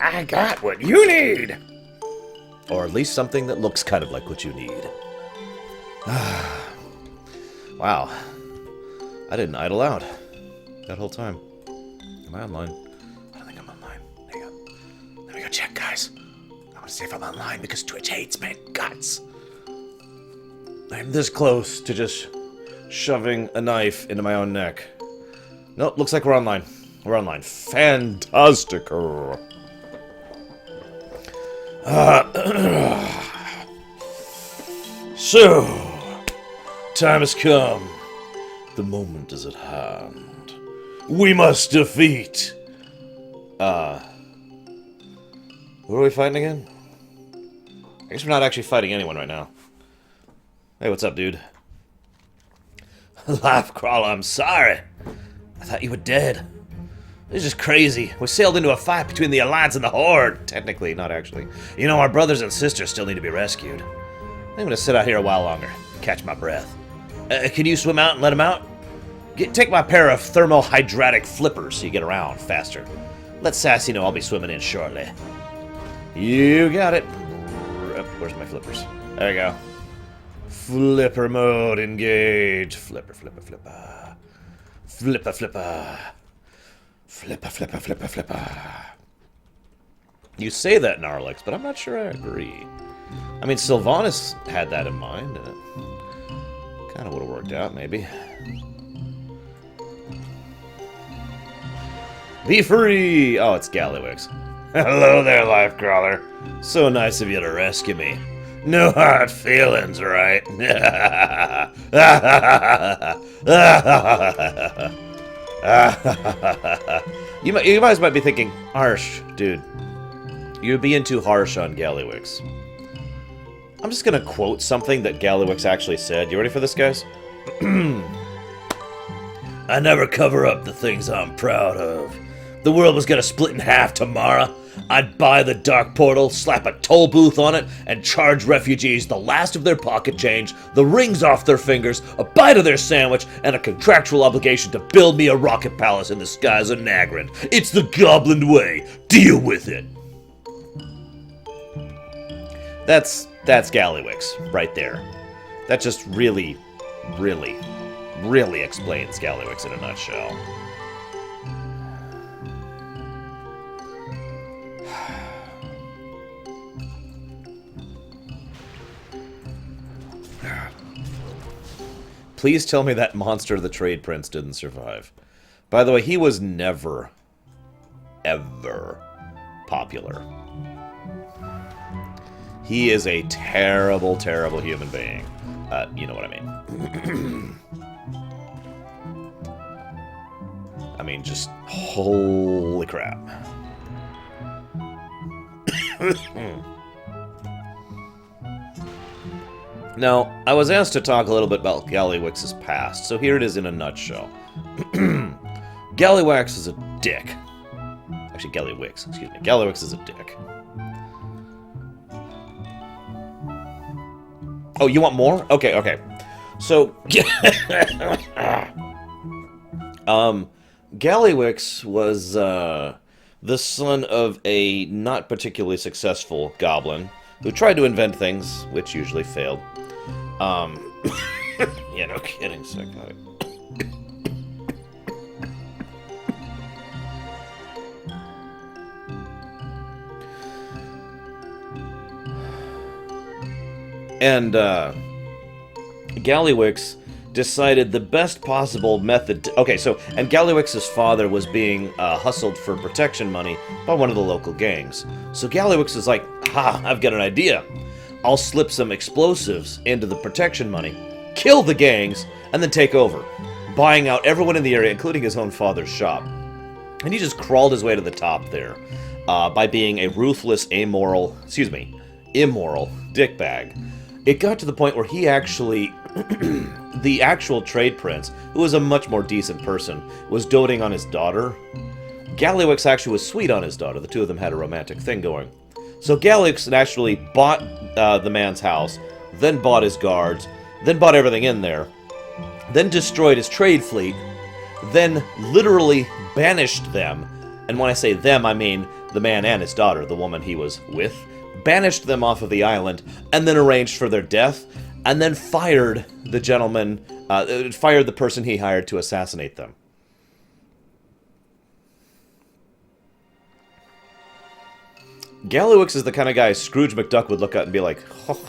I got what you need! Or at least something that looks kind of like what you need. Wow. I didn't idle out that whole time. Am I online? I don't think I'm online. Hang on. Let me go check, guys. I want to see if I'm online because Twitch hates my guts. I'm this close to just shoving a knife into my own neck. Nope, looks like we're online. We're online. Fantastic. So, time has come. The moment is at hand. We must defeat. Who are we fighting again? I guess we're not actually fighting anyone right now. Hey, what's up, dude? Life Crawler, I'm sorry. I thought you were dead. This is crazy. We sailed into a fight between the Alliance and the Horde. Technically, not actually. You know, our brothers and sisters still need to be rescued. I'm gonna sit out here a while longer. Catch my breath. Can you swim out and let him out? Take my pair of thermohydratic flippers so you get around faster. Let Sassy know I'll be swimming in shortly. You got it. Where's my flippers? There you go. Flipper mode engage. Flipper, flipper, flipper. Flipper, flipper. Flipper, flipper, flipper, flipper. You say that, Gnarlix, but I'm not sure I agree. I mean, Sylvanas had that in mind, and it kind of would have worked out, maybe. Be free! Oh, it's Gallywix. Hello there, Lifecrawler. So nice of you to rescue me. No hard feelings, right? You guys might be thinking, harsh, dude. You're being too harsh on Gallywix. I'm just gonna quote something that Gallywix actually said. You ready for this, guys? I never cover up the things I'm proud of. The world was gonna split in half tomorrow. I'd buy the Dark Portal, slap a toll booth on it, and charge refugees the last of their pocket change, the rings off their fingers, a bite of their sandwich, and a contractual obligation to build me a rocket palace in the skies of Nagrin. It's the Goblin way. Deal with it. That's Gallywix right there. That just really, really, really explains Gallywix in a nutshell. Please tell me that monster of the Trade Prince didn't survive. By the way, he was never, ever popular. He is a terrible, terrible human being. You know what I mean. I mean, just holy crap. Now, I was asked to talk a little bit about Gallywix's past, so here it is in a nutshell. Gallywix is a dick. Actually, Gallywix, excuse me. Gallywix is a dick. Oh, you want more? Okay, okay. So, Gallywix was the son of a not particularly successful goblin who tried to invent things, which usually failed. Yeah, no kidding, psychotic. And, Gallywix decided the best possible method okay, so, and Gallywix's father was being, hustled for protection money by one of the local gangs. So Gallywix is like, ha, I've got an idea. I'll slip some explosives into the protection money, kill the gangs, and then take over, buying out everyone in the area, including his own father's shop. And he just crawled his way to the top there, by being a ruthless, immoral dickbag. It got to the point where he actually, the actual trade prince, who was a much more decent person, was doting on his daughter. Gallywix actually was sweet on his daughter. The two of them had a romantic thing going. So Gallywix actually bought the man's house, then bought his guards, then bought everything in there, then destroyed his trade fleet, then literally banished them and when I say them, I mean the man and his daughter, the woman he was with, banished them off of the island, and then arranged for their death, and then fired the gentleman, fired the person he hired to assassinate them. Gallywix is the kind of guy Scrooge McDuck would look at and be like, oh,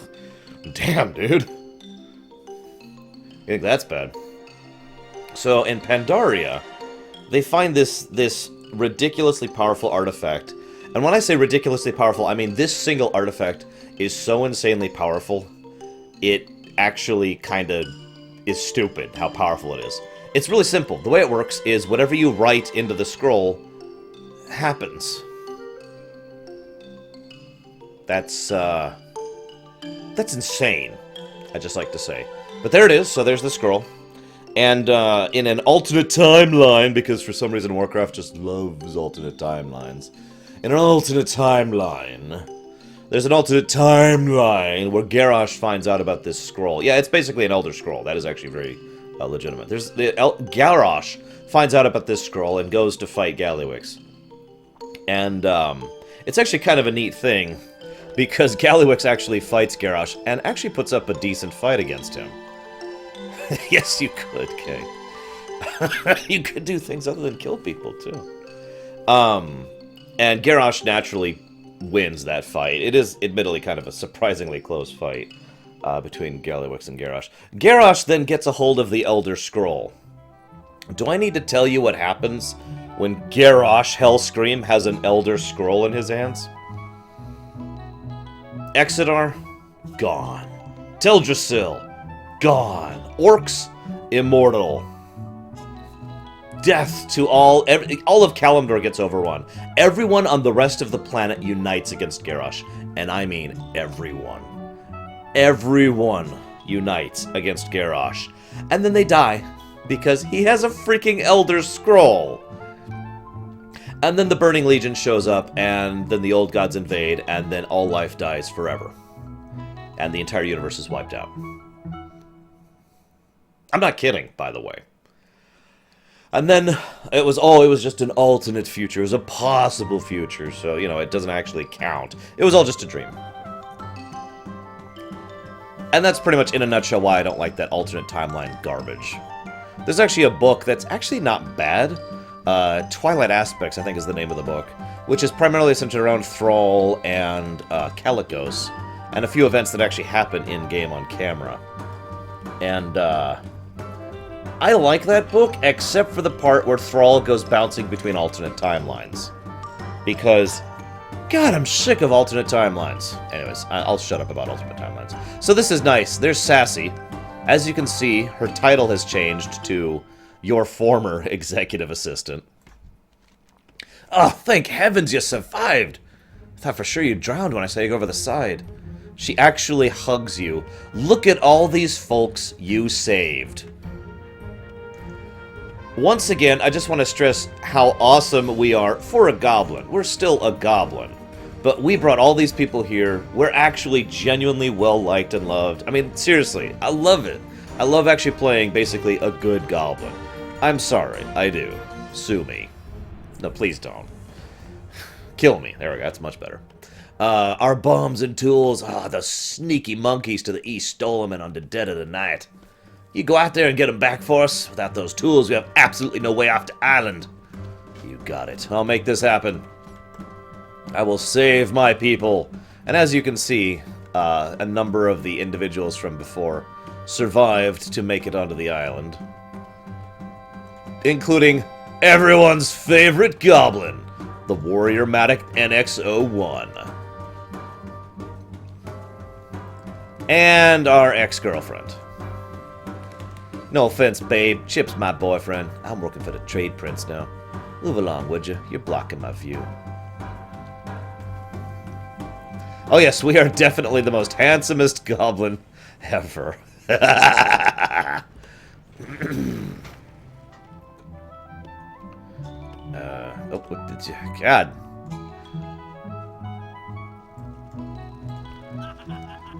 damn, dude. You think that's bad? So, in Pandaria, they find this ridiculously powerful artifact. And when I say ridiculously powerful, I mean this single artifact is so insanely powerful, it actually kind of is stupid how powerful it is. It's really simple. The way it works is whatever you write into the scroll happens. That's insane, I just like to say. But there it is, so there's the scroll. And in an alternate timeline, because for some reason Warcraft just loves alternate timelines. In an alternate timeline, there's an alternate timeline where Garrosh finds out about this scroll. Yeah, it's basically an Elder Scroll. That is actually very legitimate. Garrosh finds out about this scroll and goes to fight Gallywix. And it's actually kind of a neat thing, because Gallywix actually fights Garrosh and actually puts up a decent fight against him. Yes, you could, Kay. You could do things other than kill people, too. And Garrosh naturally wins that fight. It is, admittedly, kind of a surprisingly close fight between Gallywix and Garrosh. Garrosh then gets a hold of the Elder Scroll. Do I need to tell you what happens when Garrosh Hellscream has an Elder Scroll in his hands? Exodar, gone. Teldrassil, gone. Orcs, immortal. Death to all of Kalimdor gets overrun. Everyone on the rest of the planet unites against Garrosh. And I mean everyone. Everyone unites against Garrosh. And then they die, because he has a freaking Elder Scroll. And then the Burning Legion shows up, and then the old gods invade, and then all life dies forever. And the entire universe is wiped out. I'm not kidding, by the way. And then it was just an alternate future. It was a possible future, so, you know, it doesn't actually count. It was all just a dream. And that's pretty much in a nutshell why I don't like that alternate timeline garbage. There's actually a book that's actually not bad. Twilight Aspects, I think, is the name of the book, which is primarily centered around Thrall and Calicos, and a few events that actually happen in-game on camera. And, I like that book, except for the part where Thrall goes bouncing between alternate timelines. Because, God, I'm sick of alternate timelines. Anyways, I'll shut up about alternate timelines. So this is nice. There's Sassy. As you can see, her title has changed to your former executive assistant. Oh, thank heavens you survived! I thought for sure you drowned when I saw you go over the side. She actually hugs you. Look at all these folks you saved. Once again, I just want to stress how awesome we are for a goblin. We're still a goblin. But we brought all these people here. We're actually genuinely well-liked and loved. I mean, seriously, I love it. I love actually playing basically a good goblin. I'm sorry, I do. Sue me. No, please don't. Kill me. There we go, that's much better. Our bombs and tools, the sneaky monkeys to the east stole them in on the dead of the night. You go out there and get them back for us. Without those tools, we have absolutely no way off the island. You got it. I'll make this happen. I will save my people. And as you can see, a number of the individuals from before survived to make it onto the island. Including everyone's favorite goblin, the Warrior-matic NX-01. And our ex-girlfriend. No offense, babe. Chip's my boyfriend. I'm working for the Trade Prince now. Move along, would you? You're blocking my view. Oh yes, we are definitely the most handsomest goblin ever. Oh, what did you... God.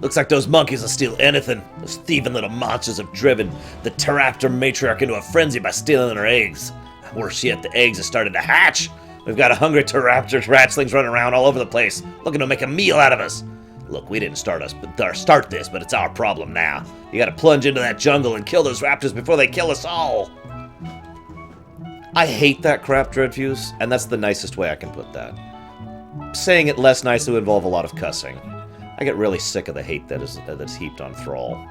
Looks like those monkeys will steal anything. Those thieving little monsters have driven the Pteraptor matriarch into a frenzy by stealing her eggs. Worse yet, the eggs have started to hatch. We've got a hungry Pteraptor ratslings running around all over the place, looking to make a meal out of us. Look, we didn't start this, but it's our problem now. You gotta plunge into that jungle and kill those raptors before they kill us all. I hate that crap, Dreadfuse, and that's the nicest way I can put that. Saying it less nicely would involve a lot of cussing. I get really sick of the hate that's heaped on Thrall.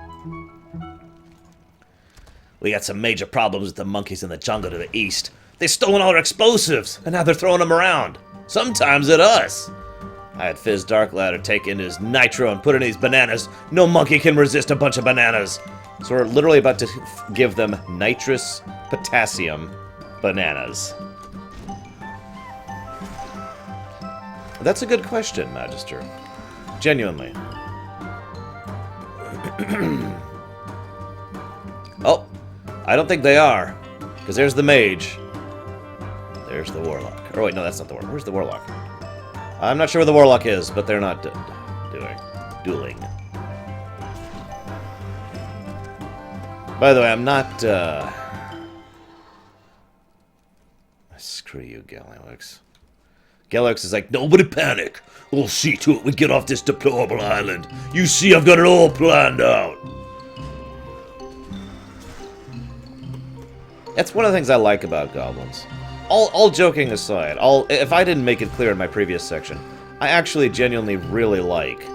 We got some major problems with the monkeys in the jungle to the east. They've stolen all our explosives, and now they're throwing them around. Sometimes at us. I had Fizz Darkladder take in his nitro and put in these bananas. No monkey can resist a bunch of bananas. So we're literally about to give them nitrous potassium bananas. That's a good question, Magister. Genuinely. Oh, I don't think they are. Because there's the mage. There's the warlock. Or wait, no, that's not the warlock. Where's the warlock? I'm not sure where the warlock is, but they're not dueling. By the way, I'm not, Screw you, Gallywix. Gallywix is like, nobody panic. We'll see to it we get off this deplorable island. You see, I've got it all planned out. That's one of the things I like about goblins. All joking aside, if I didn't make it clear in my previous section, I actually genuinely really like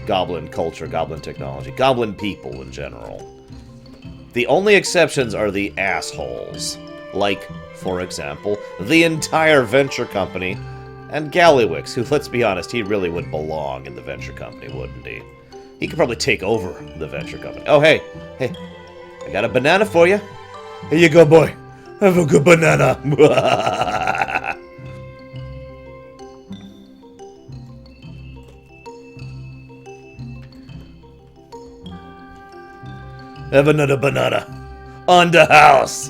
goblin culture, goblin technology, goblin people in general. The only exceptions are the assholes. Like, for example, the entire venture company and Gallywix, who, let's be honest, he really would belong in the venture company, wouldn't he? He could probably take over the venture company. Oh, hey, I got a banana for you. Here you go, boy. Have a good banana. Have another banana. On the house.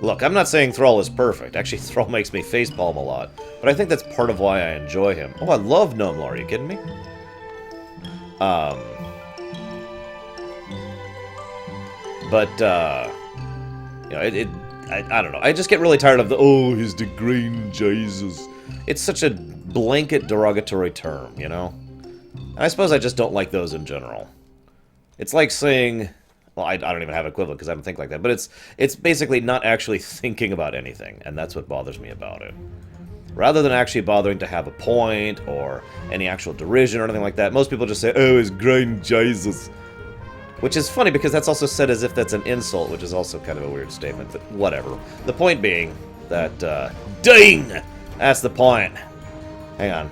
Look, I'm not saying Thrall is perfect. Actually, Thrall makes me facepalm a lot. But I think that's part of why I enjoy him. Oh, I love Gnome Lore. Are you kidding me? But, you know, I don't know. I just get really tired of the, oh, he's the green Jesus. It's such a blanket derogatory term, you know? And I suppose I just don't like those in general. It's like saying, well, I don't even have an equivalent because I don't think like that, but it's basically not actually thinking about anything, and that's what bothers me about it. Rather than actually bothering to have a point or any actual derision or anything like that, most people just say, oh, he's green Jesus. Which is funny because that's also said as if that's an insult, which is also kind of a weird statement, but whatever. The point being that, ding! That's the point. Hang on.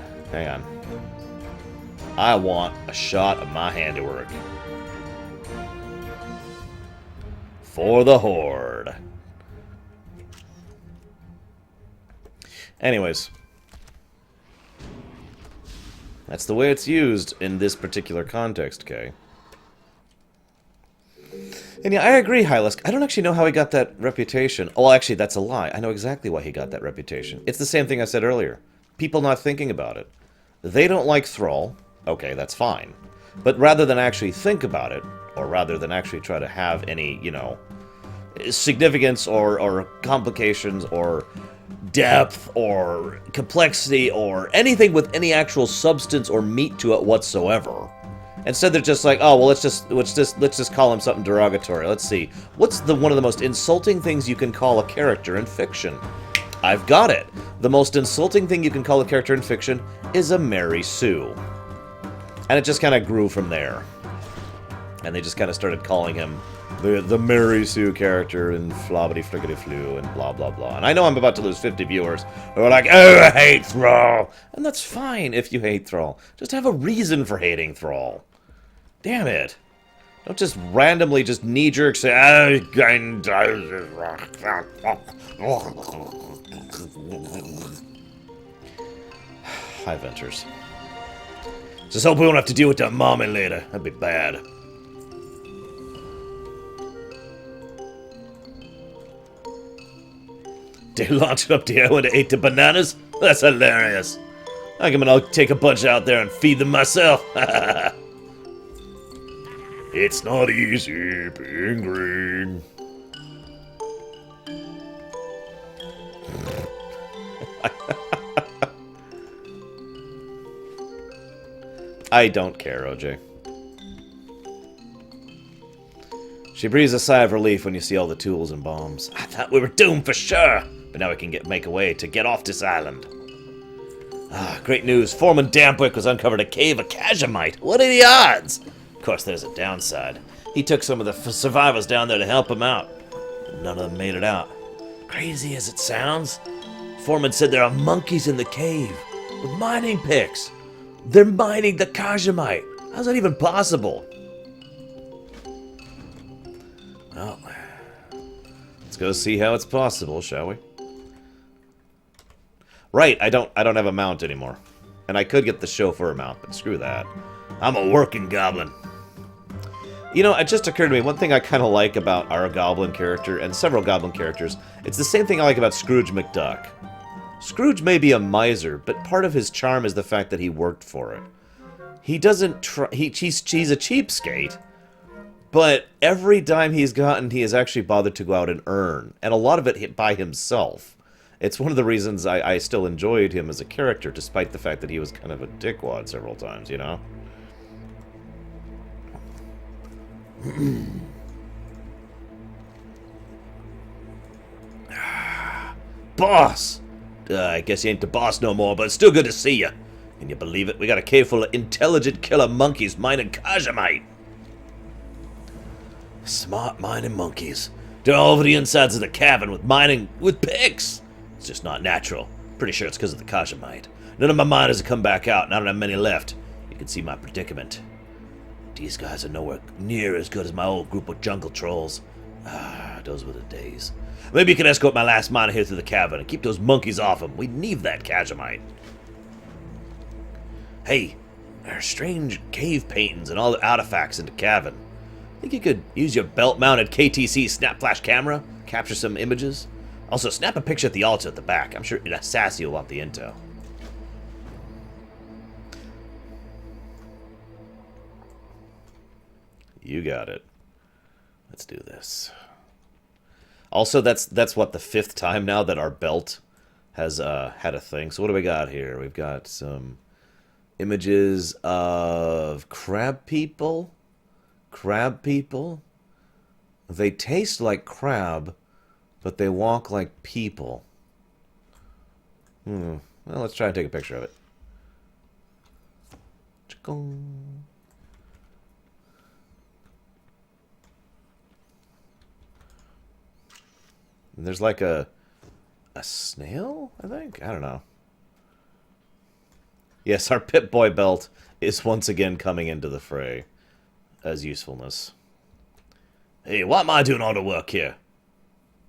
I want a shot of my handiwork. For the Horde. Anyways. That's the way it's used in this particular context, Kay. And yeah, I agree, Hylisk. I don't actually know how he got that reputation. Oh, actually, that's a lie. I know exactly why he got that reputation. It's the same thing I said earlier. People not thinking about it. They don't like Thrall. Okay, that's fine. But rather than actually think about it, or rather than actually try to have any, you know, significance or complications or depth or complexity or anything with any actual substance or meat to it whatsoever. Instead, they're just like, oh well, let's just call him something derogatory. Let's see, what's one of the most insulting things you can call a character in fiction? I've got it. The most insulting thing you can call a character in fiction is a Mary Sue, and it just kind of grew from there. And they just kind of started calling him the Mary Sue character and flobbity flickety flu and blah blah blah. And I know I'm about to lose 50 viewers who are like, oh, I hate Thrall, and that's fine if you hate Thrall. Just have a reason for hating Thrall. Damn it. Don't just randomly just knee-jerk say, Hi, Ventures. Just hope we won't have to deal with that mommy later. That'd be bad. They launched up the air when they ate the bananas? That's hilarious. I think I'll take a bunch out there and feed them myself. It's not easy being green. I don't care, OJ. She breathes a sigh of relief when you see all the tools and bombs. I thought we were doomed for sure, but now we can make a way to get off this island. Ah, great news. Foreman Dampwick was uncovered a cave of Kajamite. What are the odds? Of course, there's a downside. He took some of the survivors down there to help him out. None of them made it out. Crazy as it sounds, Foreman said there are monkeys in the cave with mining picks. They're mining the Kajamite. How's that even possible? Well, let's go see how it's possible, shall we? Right, I don't have a mount anymore. And I could get the chauffeur mount, but screw that. I'm a working goblin. You know, it just occurred to me, one thing I kind of like about our goblin character, and several goblin characters, it's the same thing I like about Scrooge McDuck. Scrooge may be a miser, but part of his charm is the fact that he worked for it. He doesn't try... He's a cheapskate, but every dime he's gotten, he has actually bothered to go out and earn. And a lot of it by himself. It's one of the reasons I still enjoyed him as a character, despite the fact that he was kind of a dickwad several times, you know? Boss! I guess you ain't the boss no more, but it's still good to see you. Can you believe it? We got a cave full of intelligent killer monkeys mining Kajamite. Smart mining monkeys. They're all over the insides of the cavern with picks. It's just not natural. Pretty sure it's because of the Kajamite. None of my miners have come back out, and I don't have many left. You can see my predicament. These guys are nowhere near as good as my old group of jungle trolls. Ah, those were the days. Maybe you can escort my last miner here through the cavern and keep those monkeys off him. We need that Kajamite. Hey, there are strange cave paintings and all the artifacts in the cavern. Think you could use your belt-mounted KTC snap flash camera, capture some images? Also, snap a picture at the altar at the back. I'm sure Sassy will want the intel. You got it. Let's do this. Also, that's what, the 5th time now that our belt has had a thing. So what do we got here? We've got some images of crab people. Crab people. They taste like crab, but they walk like people. Well, let's try and take a picture of it. Chicong. And there's like a snail, I think? I don't know. Yes, our Pip-Boy belt is once again coming into the fray as usefulness. Hey, why am I doing all the work here?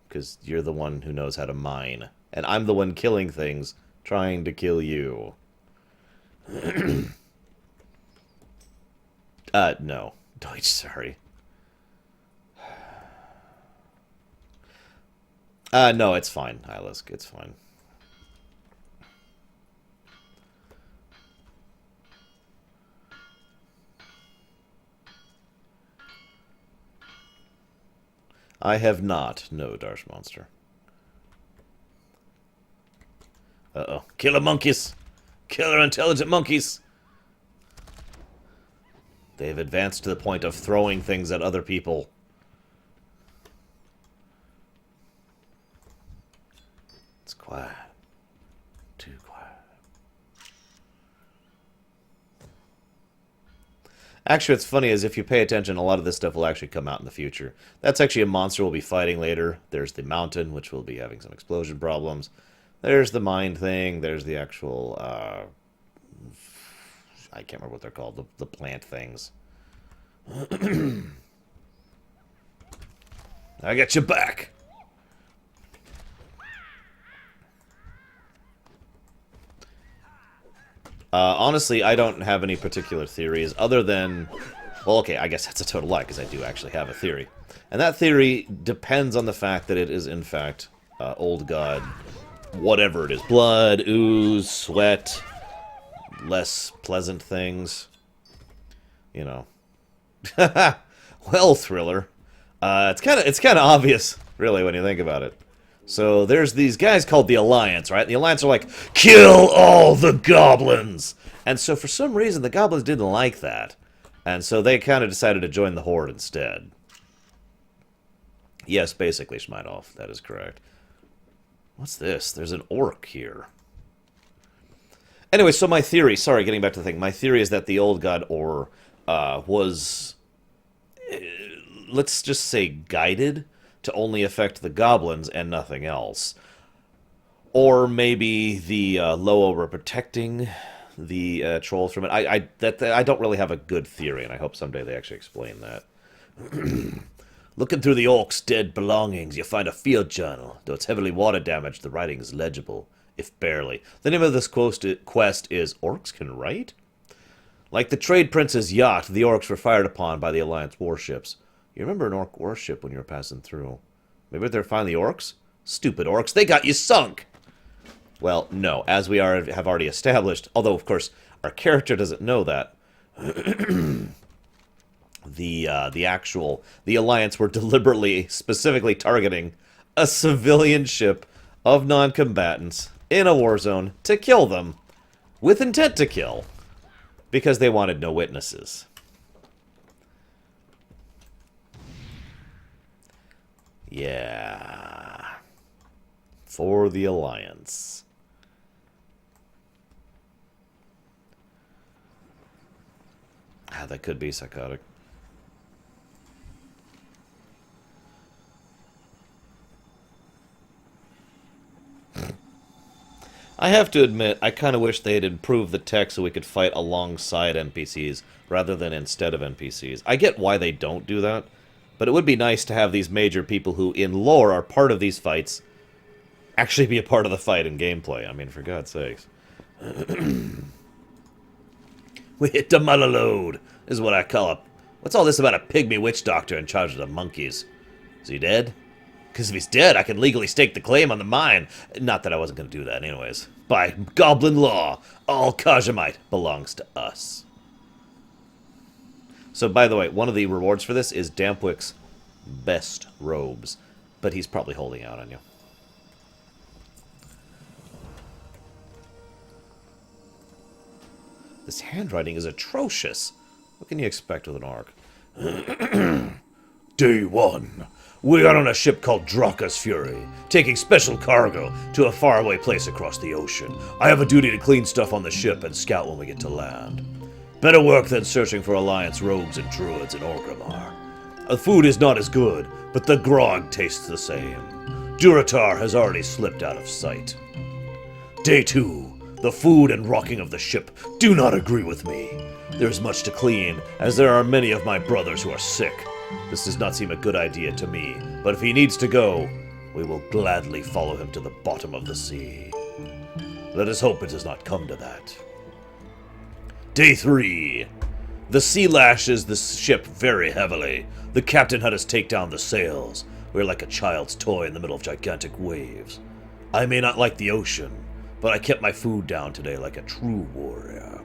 Because you're the one who knows how to mine. And I'm the one killing things, trying to kill you. No. Deutsch, sorry. No, it's fine, Hylisk. It's fine. I have not. No, Darsh Monster. Uh-oh. Killer monkeys! Killer intelligent monkeys! They've advanced to the point of throwing things at other people. It's quiet. Too quiet. Actually, what's funny is if you pay attention, a lot of this stuff will actually come out in the future. That's actually a monster we'll be fighting later. There's the mountain, which will be having some explosion problems. There's the mine thing. There's the actual, I can't remember what they're called. The plant things. I got your back. Honestly, I don't have any particular theories other than... Well, okay, I guess that's a total lie, because I do actually have a theory. And that theory depends on the fact that it is, in fact, old god, whatever it is. Blood, ooze, sweat, less pleasant things. You know. Well, Thriller. It's kind of obvious, really, when you think about it. So there's these guys called the Alliance, right? The Alliance are like, kill all the goblins! And so for some reason, the goblins didn't like that. And so they kind of decided to join the Horde instead. Yes, basically, Schmeidolf. That is correct. What's this? There's an orc here. Anyway, so my theory, sorry, getting back to the thing. My theory is that the old god Or was, let's just say, guided to only affect the goblins and nothing else. Or maybe the Loa were protecting the trolls from it. I don't really have a good theory, and I hope someday they actually explain that. Looking through the orc's dead belongings, you find a field journal. Though it's heavily water damaged, the writing is legible, if barely. The name of this quest is Orcs Can Write? Like the Trade Prince's yacht, the orcs were fired upon by the Alliance warships. You remember an orc warship when you were passing through? Maybe they're finally orcs? Stupid orcs, they got you sunk! Well, no, as we have already established, although, of course, our character doesn't know that, the Alliance were deliberately, specifically targeting a civilian ship of non-combatants in a war zone to kill them, with intent to kill, because they wanted no witnesses. Yeah. For the Alliance. Ah, that could be psychotic. I have to admit, I kind of wish they had improved the tech so we could fight alongside NPCs rather than instead of NPCs. I get why they don't do that, but it would be nice to have these major people who, in lore, are part of these fights actually be a part of the fight in gameplay. I mean, for God's sakes. We hit the Malalode, is what I call it. What's all this about a pygmy witch doctor in charge of the monkeys? Is he dead? Because if he's dead, I can legally stake the claim on the mine. Not that I wasn't going to do that anyways. By goblin law, all Kajamite belongs to us. So, by the way, one of the rewards for this is Dampwick's best robes. But he's probably holding out on you. This handwriting is atrocious. What can you expect with an orc? Day 1. We got on a ship called Draka's Fury, taking special cargo to a faraway place across the ocean. I have a duty to clean stuff on the ship and scout when we get to land. Better work than searching for Alliance rogues and druids in Orgrimmar. The food is not as good, but the grog tastes the same. Durotar has already slipped out of sight. Day 2. The food and rocking of the ship do not agree with me. There is much to clean, as there are many of my brothers who are sick. This does not seem a good idea to me, but if he needs to go, we will gladly follow him to the bottom of the sea. Let us hope it does not come to that. Day 3. The sea lashes the ship very heavily. The captain had us take down the sails. We're like a child's toy in the middle of gigantic waves. I may not like the ocean, but I kept my food down today like a true warrior.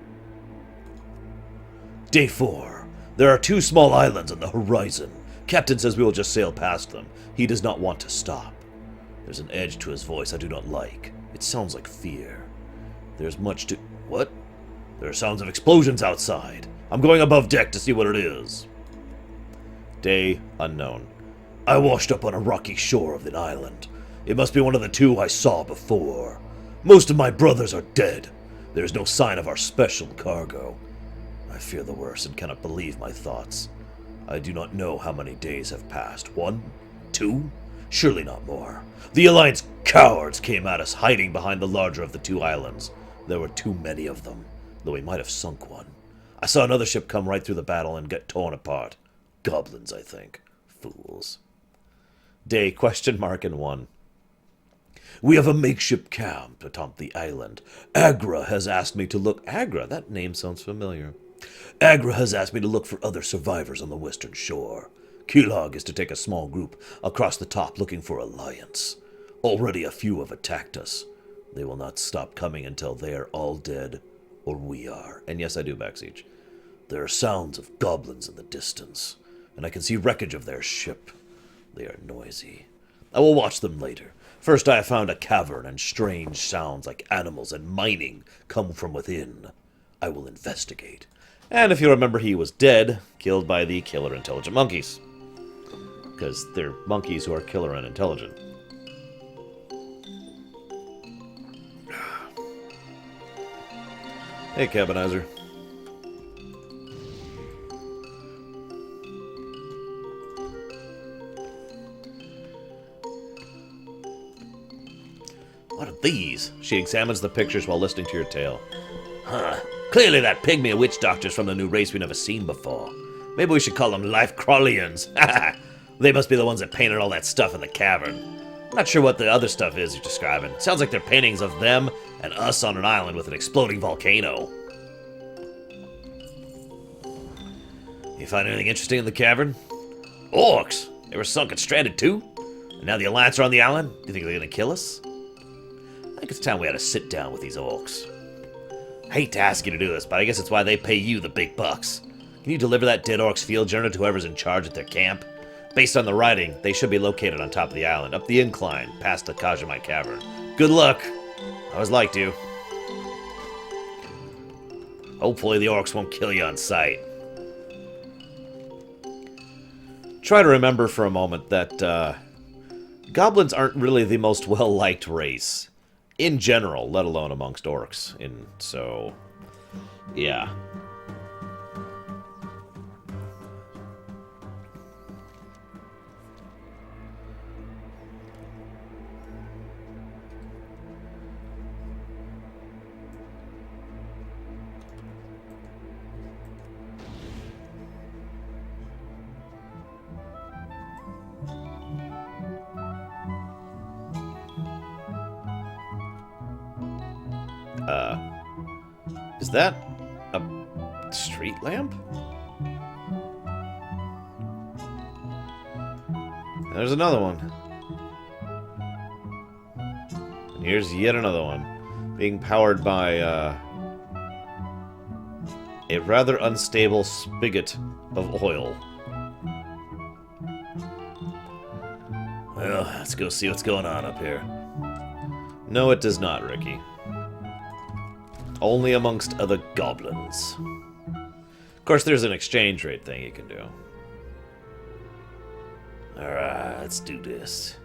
Day 4. There are 2 small islands on the horizon. Captain says we will just sail past them. He does not want to stop. There's an edge to his voice I do not like. It sounds like fear. There's much to... What? There are sounds of explosions outside. I'm going above deck to see what it is. Day unknown. I washed up on a rocky shore of the island. It must be one of the 2 I saw before. Most of my brothers are dead. There is no sign of our special cargo. I fear the worst and cannot believe my thoughts. I do not know how many days have passed. 1? 2? Surely not more. The Alliance cowards came at us hiding behind the larger of the 2 islands. There were too many of them, though we might have sunk one. I saw another ship come right through the battle and get torn apart. Goblins, I think. Fools. Day question mark and 1. We have a makeshift camp atop the island. Agra has asked me to look... Agra? That name sounds familiar. Agra has asked me to look for other survivors on the western shore. Keelhog is to take a small group across the top looking for Alliance. Already a few have attacked us. They will not stop coming until they are all dead, or we are. And yes, I do backsiege. There are sounds of goblins in the distance, and I can see wreckage of their ship. They are noisy. I will watch them later. First I have found a cavern, and strange sounds like animals and mining come from within. I will investigate. And if you remember, he was dead, killed by the killer intelligent monkeys. Because they're monkeys who are killer and intelligent. Hey, Cabinizer. What are these? She examines the pictures while listening to your tale. Huh. Clearly that Pygmy witch doctor's from the new race we've never seen before. Maybe we should call them Life Crawlians. They must be the ones that painted all that stuff in the cavern. I'm not sure what the other stuff is you're describing. Sounds like they're paintings of them and us on an island with an exploding volcano. You find anything interesting in the cavern? Orcs! They were sunk and stranded too? And now the Alliance are on the island? Do you think they're gonna kill us? I think it's time we had to sit down with these orcs. I hate to ask you to do this, but I guess it's why they pay you the big bucks. Can you deliver that dead orc's field journal to whoever's in charge at their camp? Based on the writing, they should be located on top of the island, up the incline, past the Kajamite cavern. Good luck! I always liked you. Hopefully the orcs won't kill you on sight. Try to remember for a moment that goblins aren't really the most well-liked race. In general, let alone amongst orcs. So, yeah. Is that a street lamp? There's another one. And here's yet another one. Being powered by, a rather unstable spigot of oil. Well, let's go see what's going on up here. No, it does not, Ricky. Only amongst other goblins. Of course, there's an exchange rate thing you can do. Alright, let's do this.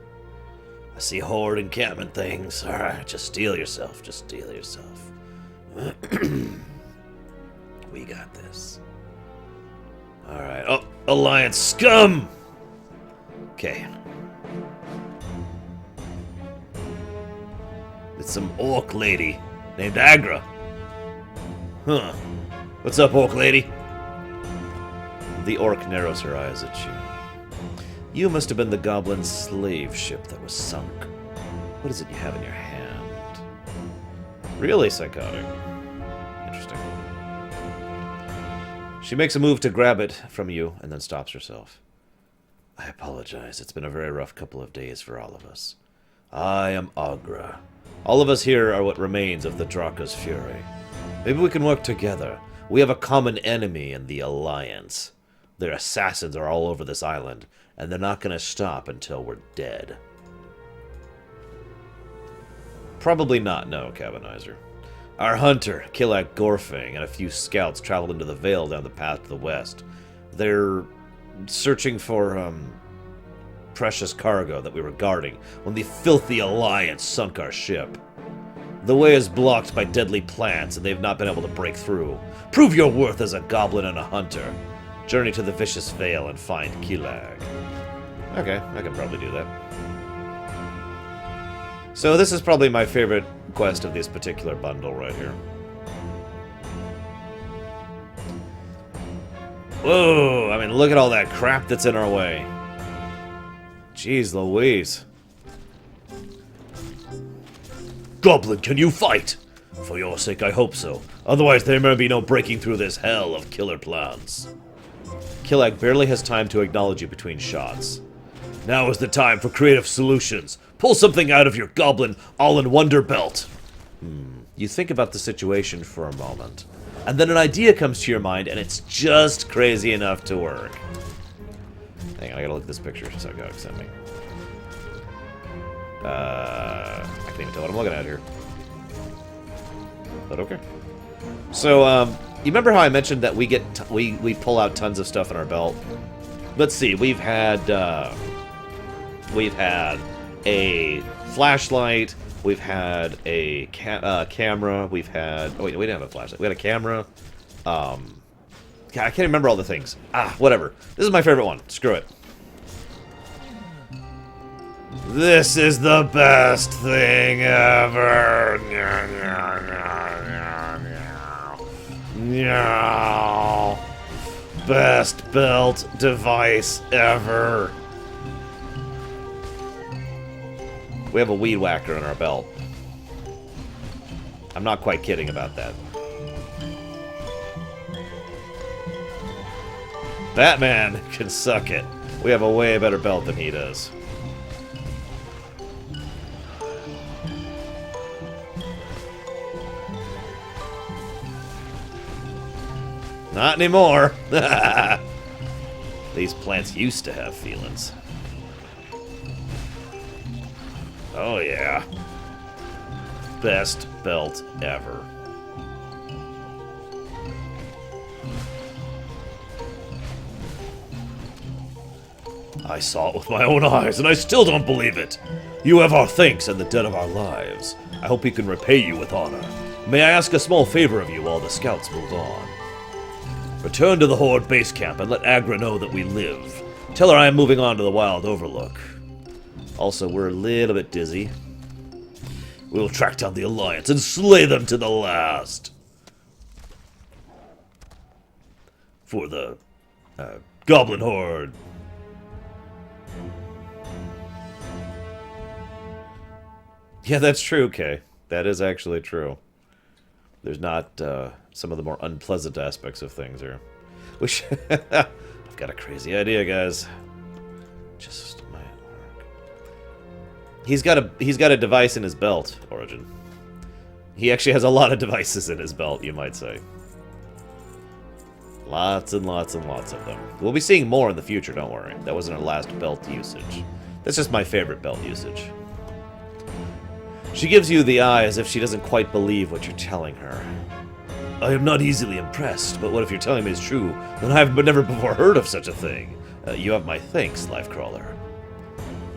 I see horde encampment things. Alright, just steal yourself. Just steal yourself. We got this. Alright. Oh, Alliance scum! Okay. It's some orc lady named Agra. Huh. What's up, orc lady? The orc narrows her eyes at you. You must have been the goblin slave ship that was sunk. What is it you have in your hand? Really psychotic. Interesting. She makes a move to grab it from you and then stops herself. I apologize. It's been a very rough couple of days for all of us. I am Agra. All of us here are what remains of the Draka's fury. Maybe we can work together. We have a common enemy in the Alliance. Their assassins are all over this island, and they're not going to stop until we're dead. Probably not, no, Cabinizer. Our hunter, Kilak Gorfang, and a few scouts traveled into the Veil down the path to the west. They're searching for, precious cargo that we were guarding when the filthy Alliance sunk our ship. The way is blocked by deadly plants, and they've not been able to break through. Prove your worth as a goblin and a hunter. Journey to the Vicious Veil and find Kilag. Okay, I can probably do that. So this is probably my favorite quest of this particular bundle right here. Whoa, I mean, look at all that crap that's in our way. Jeez Louise. Goblin, can you fight? For your sake, I hope so. Otherwise, there may be no breaking through this hell of killer plans. Killag barely has time to acknowledge you between shots. Now is the time for creative solutions. Pull something out of your goblin all-in-wonder belt. You think about the situation for a moment, and then an idea comes to your mind, and it's just crazy enough to work. Hang on, I gotta look at this picture Sagog sent me. I can't even tell what I'm looking at here. But okay. So, you remember how I mentioned that we get we pull out tons of stuff in our belt? Let's see. We've had a flashlight. We've had a camera. We've had... Oh, wait, we didn't have a flashlight. We had a camera. God, I can't remember all the things. Whatever. This is my favorite one. Screw it. This is the best thing ever. Best belt device ever. We have a weed whacker in our belt. I'm not quite kidding about that. Batman can suck it. We have a way better belt than he does. Not anymore. These plants used to have feelings. Oh yeah. Best belt ever. I saw it with my own eyes, and I still don't believe it. You have our thanks and the debt of our lives. I hope we can repay you with honor. May I ask a small favor of you while the scouts move on? Return to the Horde base camp and let Agra know that we live. Tell her I am moving on to the Wild Overlook. Also, we're a little bit dizzy. We will track down the Alliance and slay them to the last. For the Goblin Horde. Yeah, that's true, Kay. That is actually true. There's not some of the more unpleasant aspects of things here. Which I've got a crazy idea, guys. Just might work. He's got a device in his belt, Origin. He actually has a lot of devices in his belt, you might say. Lots and lots and lots of them. We'll be seeing more in the future, don't worry. That wasn't our last belt usage. That's just my favorite belt usage. She gives you the eye as if she doesn't quite believe what you're telling her. I am not easily impressed, but what if you're telling me is true? Then I've never before heard of such a thing. You have my thanks, Lifecrawler.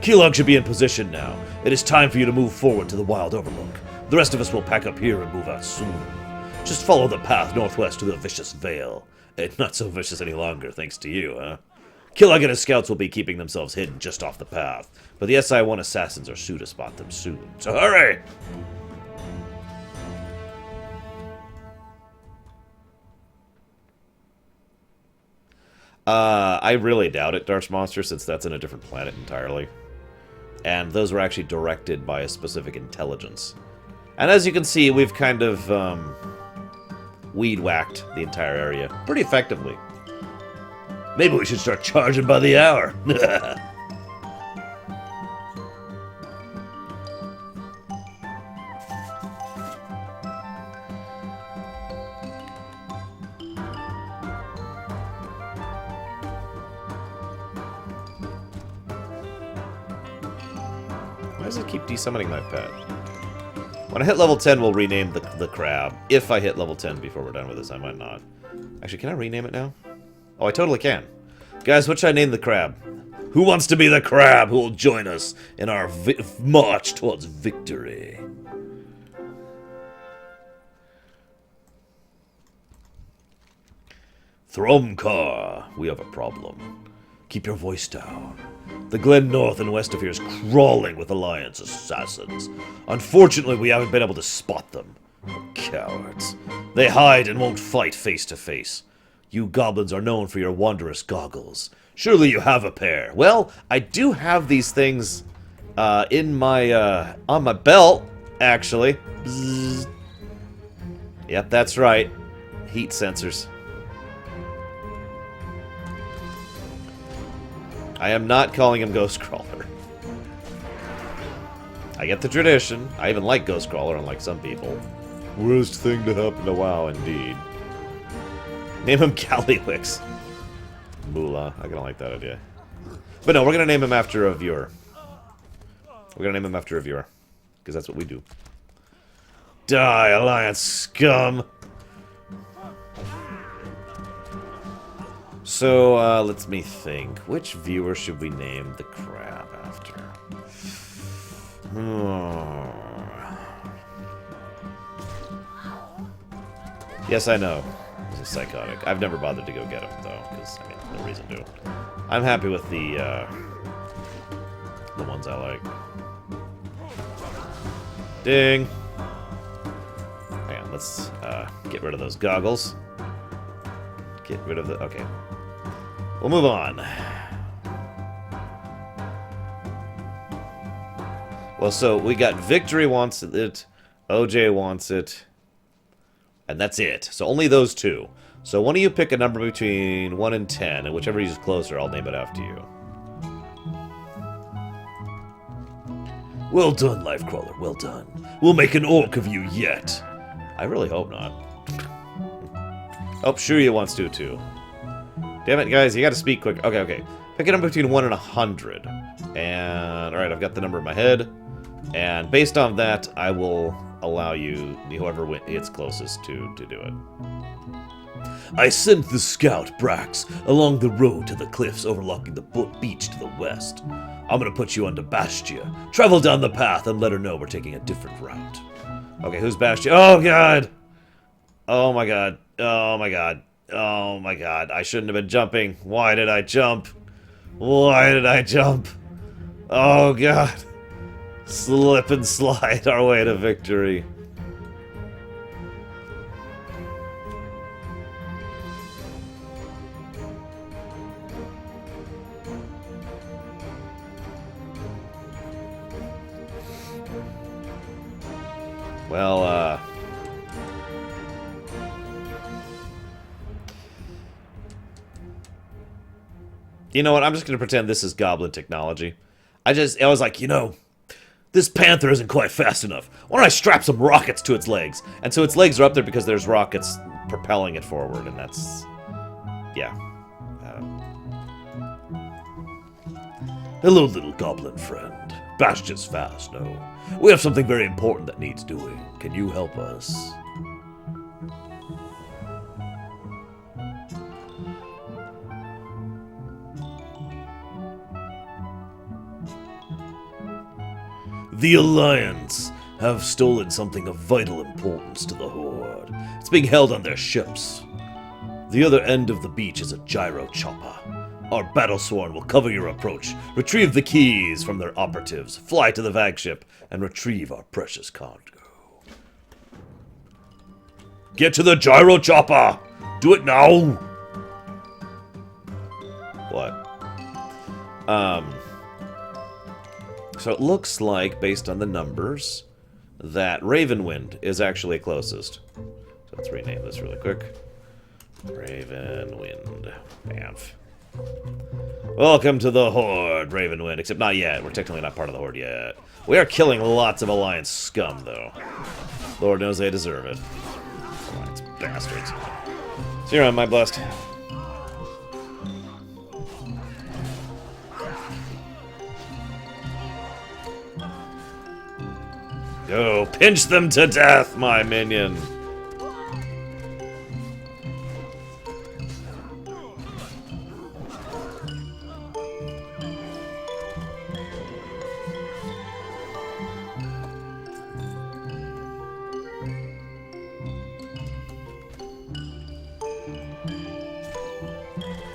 Keylog should be in position now. It is time for you to move forward to the Wild Overlook. The rest of us will pack up here and move out soon. Just follow the path northwest to the Vicious Veil. It's not so vicious any longer, thanks to you, huh? Keylog and his scouts will be keeping themselves hidden just off the path, but the SI-1 assassins are sure to spot them soon, so hurry! I really doubt it, Dark Monster, since that's in a different planet entirely. And those were actually directed by a specific intelligence. And as you can see, we've kind of, weed-whacked the entire area pretty effectively. Maybe we should start charging by the hour. Why does it keep desummoning my pet? When I hit level 10, we'll rename the crab. If I hit level 10 before we're done with this, I might not. Actually, can I rename it now? Oh, I totally can. Guys, what should I name the crab? Who wants to be the crab who will join us in our march towards victory? Thromkar, we have a problem. Keep your voice down. The glen north and west of here is crawling with Alliance assassins. Unfortunately, we haven't been able to spot them. Cowards. They hide and won't fight face to face. You goblins are known for your wondrous goggles. Surely you have a pair. Well, I do have these things in my on my belt, actually. Bzzz. Yep, that's right. Heat sensors. I am not calling him Ghostcrawler. I get the tradition. I even like Ghostcrawler, unlike some people. Worst thing to happen to WoW, indeed. Name him Gallywix. Moolah. I kinda like that idea. But no, we're gonna name him after a viewer. We're gonna name him after a viewer. Because that's what we do. Die, Alliance scum! So, let me think. Which viewer should we name the crab after? Yes, I know. He's a psychotic. I've never bothered to go get him, though, because, I mean, no reason to. I'm happy with the ones I like. Ding! Hang on, let's, get rid of those goggles. Get rid of the... Okay. We'll move on. Well, so we got Victory wants it, OJ wants it, and that's it. So only those two. So one of you pick a number between 1 and 10, and whichever is closer, I'll name it after you. Well done, Lifecrawler, well done. We'll make an orc of you yet. I really hope not. Oh, Shuya wants to, too. Damn it, guys, you gotta speak quick. Okay, okay. Pick a number between 1 and 100. And, alright, I've got the number in my head. And based on that, I will allow you, whoever gets closest, to do it. I sent the scout, Brax, along the road to the cliffs overlooking the beach to the west. I'm gonna put you onto Bastia. Travel down the path and let her know we're taking a different route. Okay, who's Bastia? Oh, God! Oh, my God. Oh, my God. Oh, my God. I shouldn't have been jumping. Why did I jump? Why did I jump? Oh, God. Slip and slide our way to victory. Well, you know what? I'm just going to pretend this is Goblin technology. I was like, you know, this panther isn't quite fast enough. Why don't I strap some rockets to its legs? And so its legs are up there because there's rockets propelling it forward, and that's... yeah. Hello, little goblin friend. Bastia's fast, no. We have something very important that needs doing. Can you help us? The Alliance have stolen something of vital importance to the Horde. It's being held on their ships. The other end of the beach is a gyro chopper. Our battle sworn will cover your approach, retrieve the keys from their operatives, fly to the Vagship, and retrieve our precious cargo. Get to the gyro chopper! Do it now! What? So it looks like, based on the numbers, that Ravenwind is actually closest. So let's rename this really quick. Ravenwind. Bamf. Welcome to the Horde, Ravenwind. Except not yet. We're technically not part of the Horde yet. We are killing lots of Alliance scum, though. Lord knows they deserve it. Alliance bastards. See you around, my blessed. Go, pinch them to death, my minion!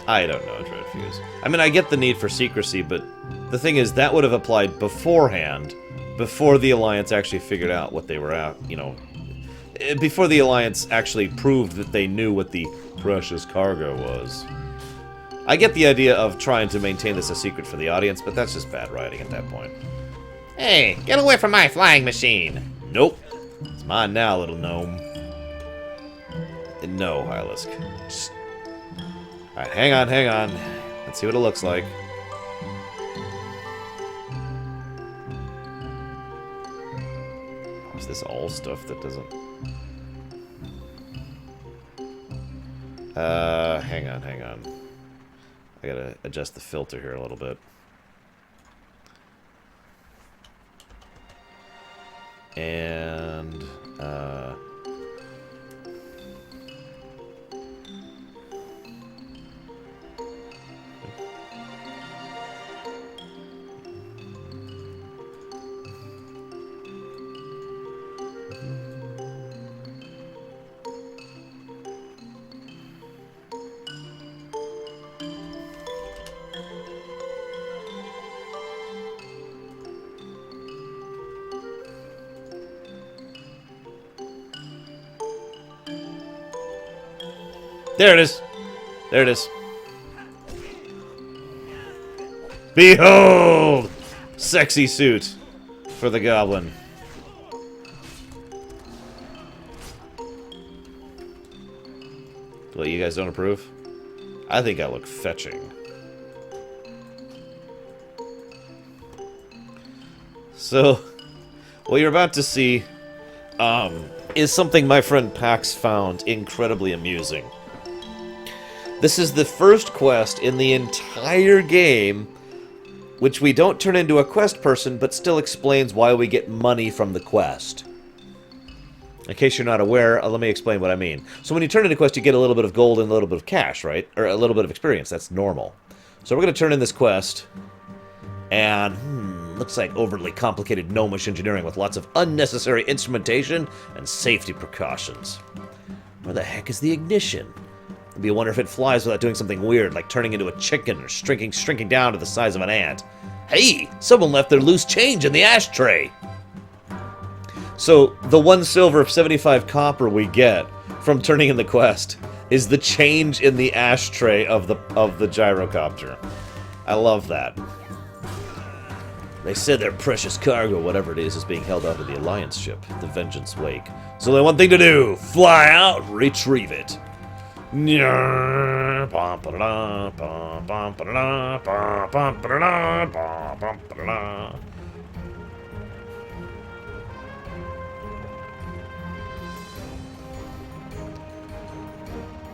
I don't know, Dreadfuse. I mean, I get the need for secrecy, but the thing is, that would have applied beforehand, before the Alliance actually figured out what they were at, you know. Before the Alliance actually proved that they knew what the precious cargo was. I get the idea of trying to maintain this a secret for the audience, but that's just bad writing at that point. Hey, get away from my flying machine! Nope. It's mine now, little gnome. No, Hylisk. Just... Alright, hang on, hang on. Let's see what it looks like. Is this all stuff that doesn't... hang on, hang on. I gotta adjust the filter here a little bit. And... there it is. There it is. Behold! Sexy suit for the goblin. What, you guys don't approve? I think I look fetching. So, what you're about to see is something my friend Pax found incredibly amusing. This is the first quest in the entire game which we don't turn into a quest person, but still explains why we get money from the quest. In case you're not aware, let me explain what I mean. So when you turn into a quest, you get a little bit of gold and a little bit of cash, right? Or a little bit of experience. That's normal. So we're going to turn in this quest, and looks like overly complicated gnomish engineering with lots of unnecessary instrumentation and safety precautions. Where the heck is the ignition? It'd be a wonder if it flies without doing something weird, like turning into a chicken or shrinking down to the size of an ant. Hey, someone left their loose change in the ashtray. So the 1 silver of 75 copper we get from turning in the quest is the change in the ashtray of the gyrocopter. I love that. They said their precious cargo, whatever it is being held out of the Alliance ship, the Vengeance Wake. So only one thing to do: fly out, retrieve it.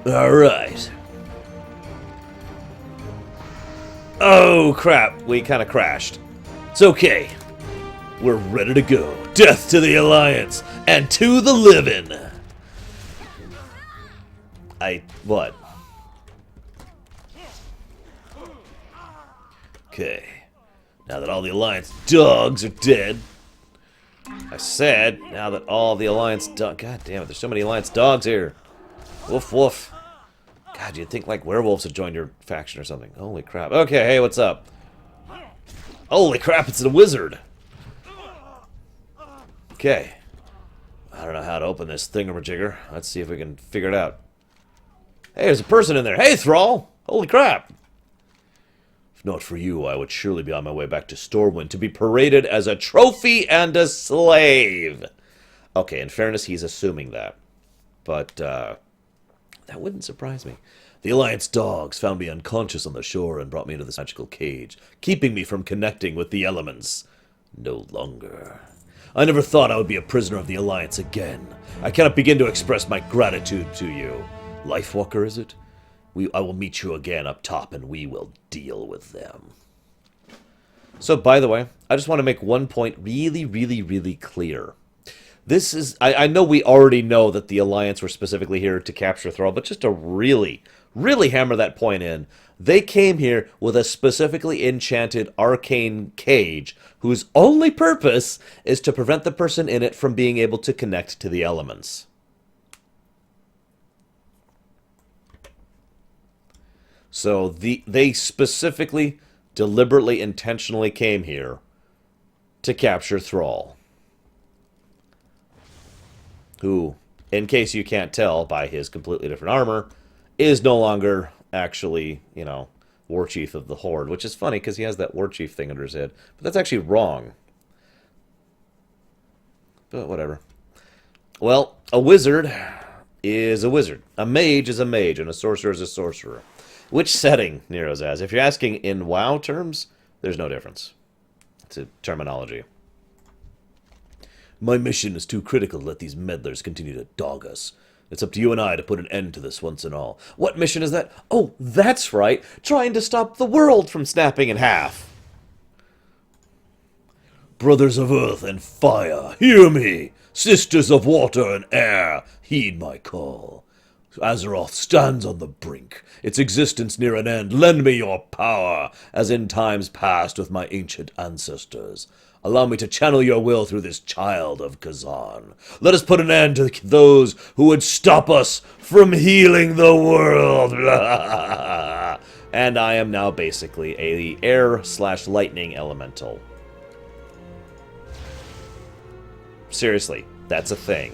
Alright. Oh crap, we kind of crashed. It's okay. We're ready to go. Death to the Alliance and to the living. What? Okay. Now that all the Alliance dogs are dead. I said, now that all the Alliance dogs... God damn it, there's so many Alliance dogs here. Woof, woof. God, you'd think like werewolves would join your faction or something. Holy crap. Okay, hey, what's up? Holy crap, it's a wizard. Okay. I don't know how to open this thingamajigger. Let's see if we can figure it out. Hey, there's a person in there. Hey, Thrall! Holy crap! If not for you, I would surely be on my way back to Stormwind to be paraded as a trophy and a slave. Okay, in fairness, he's assuming that. But, that wouldn't surprise me. The Alliance dogs found me unconscious on the shore and brought me into this magical cage, keeping me from connecting with the elements. No longer. I never thought I would be a prisoner of the Alliance again. I cannot begin to express my gratitude to you. Lifewalker, is it? I will meet you again up top, and we will deal with them. So, by the way, I just want to make one point really, really, really clear. This is... I know we already know that the Alliance were specifically here to capture Thrall, but just to really, really hammer that point in, they came here with a specifically enchanted arcane cage, whose only purpose is to prevent the person in it from being able to connect to the elements. So they specifically, deliberately, intentionally came here to capture Thrall. Who, in case you can't tell by his completely different armor, is no longer actually, you know, War Chief of the Horde. Which is funny, because he has that War Chief thing under his head. But that's actually wrong. But whatever. Well, a wizard is a wizard. A mage is a mage, and a sorcerer is a sorcerer. Which setting Nero's as? If you're asking in WoW terms, there's no difference. It's a terminology. My mission is too critical to let these meddlers continue to dog us. It's up to you and I to put an end to this once and all. What mission is that? Oh, that's right. Trying to stop the world from snapping in half. Brothers of earth and fire, hear me! Sisters of water and air, heed my call. Azeroth stands on the brink, its existence near an end. Lend me your power, as in times past with my ancient ancestors. Allow me to channel your will through this child of Kazan. Let us put an end to those who would stop us from healing the world. And I am now basically a air/lightning elemental. Seriously, that's a thing.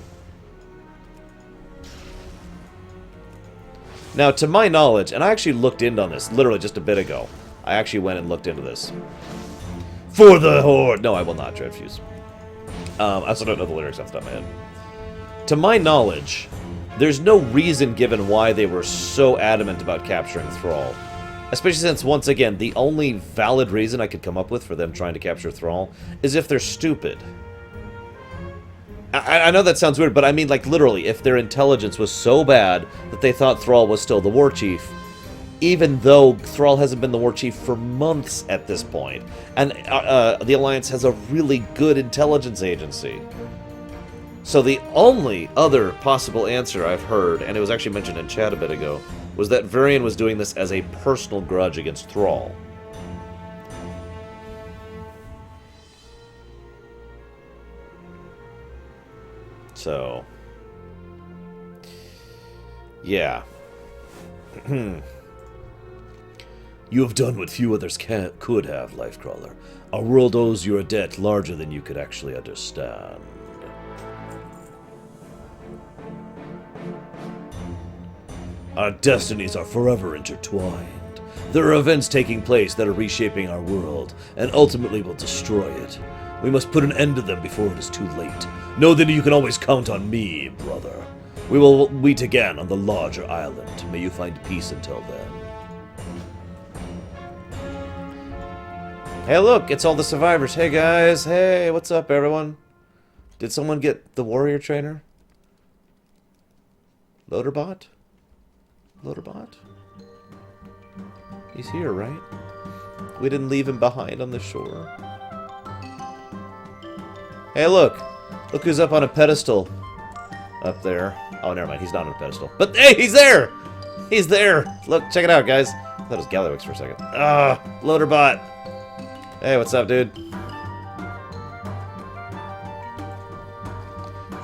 Now, to my knowledge, and I actually looked in on this literally just a bit ago. I actually went and looked into this. For the Horde! No, I will not, Dreadfuse. I also don't know the lyrics off the top of my head. To my knowledge, there's no reason given why they were so adamant about capturing Thrall. Especially since, once again, the only valid reason I could come up with for them trying to capture Thrall is if they're stupid. I know that sounds weird, but I mean, like, literally, if their intelligence was so bad that they thought Thrall was still the war chief, even though Thrall hasn't been the war chief for months at this point, and the Alliance has a really good intelligence agency. So the only other possible answer I've heard, and it was actually mentioned in chat a bit ago, was that Varian was doing this as a personal grudge against Thrall. So, yeah. You have done what few others could have, Lifecrawler. Our world owes you a debt larger than you could actually understand. Our destinies are forever intertwined. There are events taking place that are reshaping our world, and ultimately will destroy it. We must put an end to them before it is too late. Know that you can always count on me, brother. We will meet again on the larger island. May you find peace until then. Hey, look, it's all the survivors. Hey, guys. Hey, what's up, everyone? Did someone get the warrior trainer? Loaderbot? Loaderbot? He's here, right? We didn't leave him behind on the shore. Hey, look! Look who's up on a pedestal. Up there. Oh, never mind. He's not on a pedestal. But, hey, he's there! He's there! Look, check it out, guys. I thought it was Gallywix for a second. Ah, Loaderbot! Hey, what's up, dude?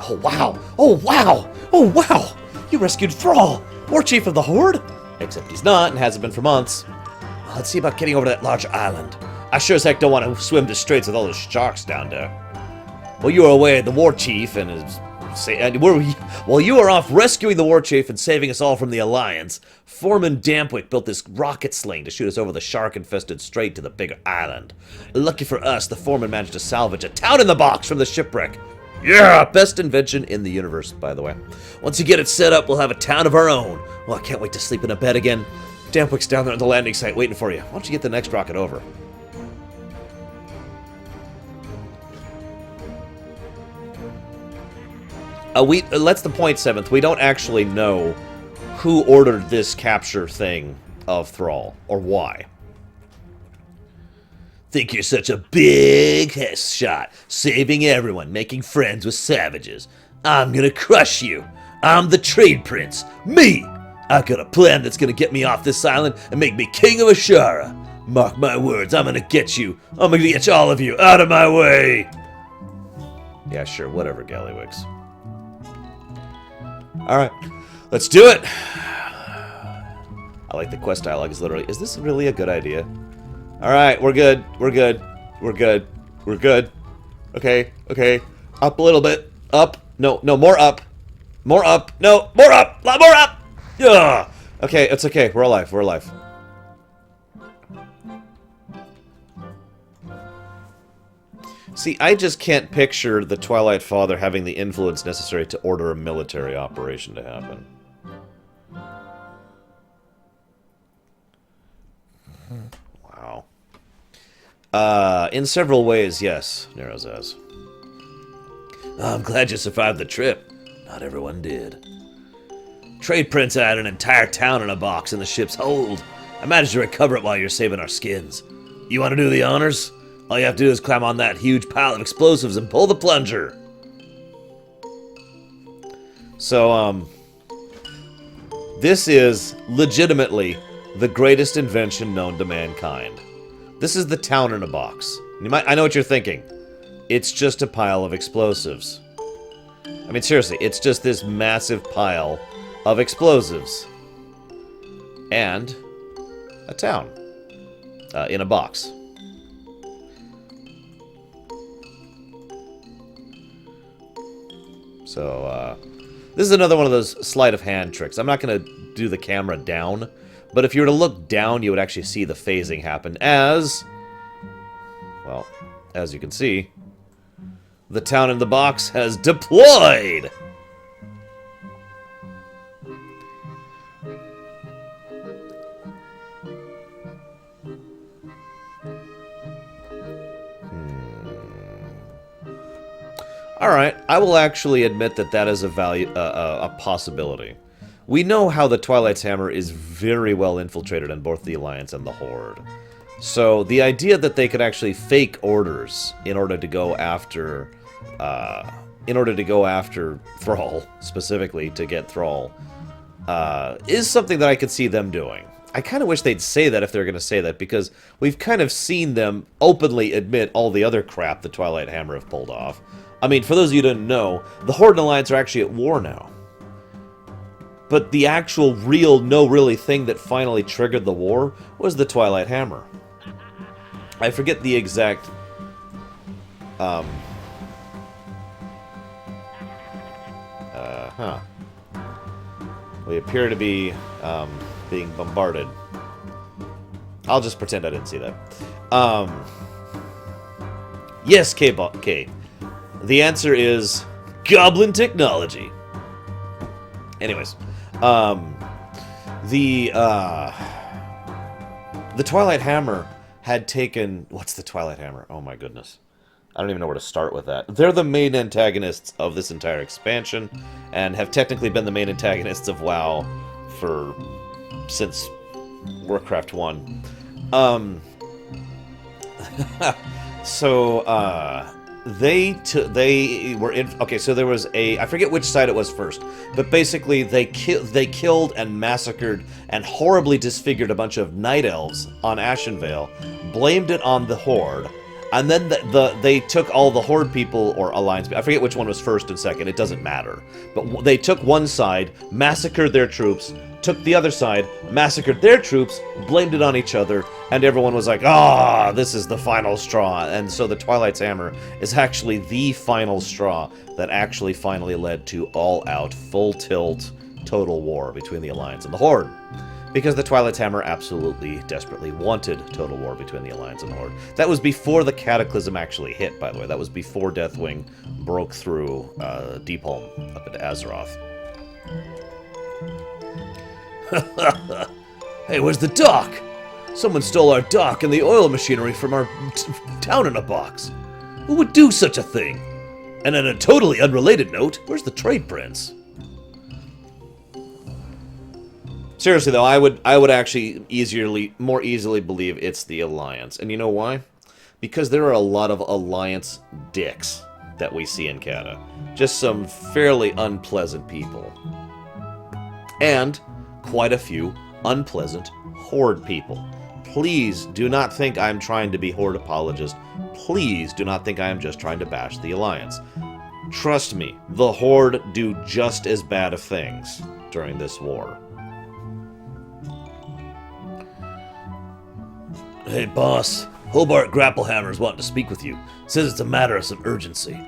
Oh, wow! Oh, wow! Oh, wow! You rescued Thrall! War Chief of the Horde? Except he's not, and hasn't been for months. Let's see about getting over to that large island. I sure as heck don't want to swim the straits with all those sharks down there. While you were away, the War Chief and his... While you were off rescuing the War Chief and saving us all from the Alliance, Foreman Dampwick built this rocket sling to shoot us over the shark-infested strait to the bigger island. Lucky for us, the Foreman managed to salvage a town-in-the-box from the shipwreck. Yeah, best invention in the universe, by the way. Once you get it set up, we'll have a town of our own. Well, I can't wait to sleep in a bed again. Dampwick's down there at the landing site waiting for you. Why don't you get the next rocket over? That's the point, 7th. We don't actually know who ordered this capture thing of Thrall, or why. Think you're such a big shot, saving everyone, making friends with savages. I'm gonna crush you. I'm the Trade Prince. Me! I've got a plan that's gonna get me off this island and make me king of Ashara. Mark my words, I'm gonna get you. I'm gonna get all of you out of my way. Yeah, sure, whatever, Gallywix. Alright, let's do it! I like the quest dialogue is literally, is this really a good idea? Alright, we're good, we're good, we're good, we're good. Okay, okay, up a little bit, up, no, more up, no, more up, lot more up! Yeah! Okay, it's okay, we're alive, we're alive. See, I just can't picture the Twilight Father having the influence necessary to order a military operation to happen. Wow. In several ways, yes, Nero says. I'm glad you survived the trip. Not everyone did. Trade Prince had an entire town in a box in the ship's hold. I managed to recover it while you're saving our skins. You want to do the honors? All you have to do is climb on that huge pile of explosives and pull the plunger. So, this is legitimately the greatest invention known to mankind. This is the town in a box. I know what you're thinking. It's just a pile of explosives. I mean, seriously, it's just this massive pile of explosives. And a town in a box. So, this is another one of those sleight of hand tricks. I'm not going to do the camera down, but if you were to look down, you would actually see the phasing happen as, well, as you can see, the town in the box has deployed! Alright, I will actually admit that that is a possibility. We know how the Twilight's Hammer is very well infiltrated in both the Alliance and the Horde. So, the idea that they could actually fake orders in order to go after Thrall, specifically, to get Thrall, is something that I could see them doing. I kind of wish they'd say that if they're going to say that, because we've kind of seen them openly admit all the other crap the Twilight Hammer have pulled off. I mean, for those of you who didn't know, the Horde and Alliance are actually at war now. But the actual real, no-really thing that finally triggered the war was the Twilight Hammer. I forget the exact... We appear to be being bombarded. I'll just pretend I didn't see that. Yes, K. The answer is Goblin technology. Anyways, the Twilight Hammer had taken... What's the Twilight Hammer? Oh my goodness. I don't even know where to start with that. They're the main antagonists of this entire expansion, and have technically been the main antagonists of WoW since Warcraft 1. They were in... Okay, so there was a... I forget which side it was first, but basically they killed and massacred and horribly disfigured a bunch of Night Elves on Ashenvale, blamed it on the Horde, and then they took all the Horde people, or Alliance... I forget which one was first and second, it doesn't matter. But they took one side, massacred their troops, took the other side, massacred their troops, blamed it on each other, and everyone was like, ah, this is the final straw. And so the Twilight's Hammer is actually the final straw that actually finally led to all-out, full-tilt, total war between the Alliance and the Horde. Because the Twilight's Hammer absolutely, desperately wanted total war between the Alliance and the Horde. That was before the Cataclysm actually hit, by the way. That was before Deathwing broke through Deepholm up into Azeroth. Hey, where's the dock? Someone stole our dock and the oil machinery from our town in a box. Who would do such a thing? And on a totally unrelated note, where's the trade prince? Seriously though, I would actually more easily believe it's the Alliance. And you know why? Because there are a lot of Alliance dicks that we see in Cata. Just some fairly unpleasant people. And quite a few unpleasant Horde people. Please do not think I'm trying to be Horde apologist. Please do not think I am just trying to bash the Alliance. Trust me, the Horde do just as bad of things during this war. Hey boss, Hobart Grapplehammer's wanting to speak with you. Says it's a matter of some urgency.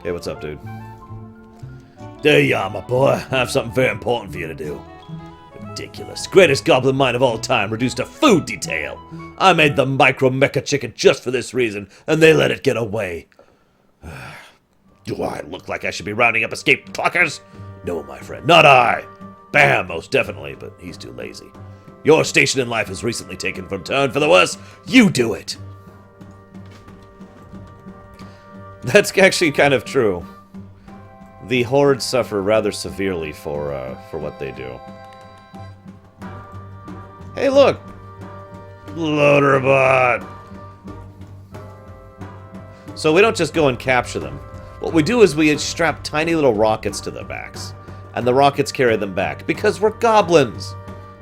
Hey, what's up, dude? There you are, my boy. I have something very important for you to do. Ridiculous. Greatest goblin mind of all time reduced to food detail. I made the micro mecha chicken just for this reason, and they let it get away. Do I look like I should be rounding up escaped clockers? No, my friend, not I. Bam, most definitely, but he's too lazy. Your station in life has recently taken from turn for the worse. You do it. That's actually kind of true. The Horde suffer rather severely for what they do. Hey, look! Loaderbot! So we don't just go and capture them. What we do is we strap tiny little rockets to their backs. And the rockets carry them back. Because we're goblins!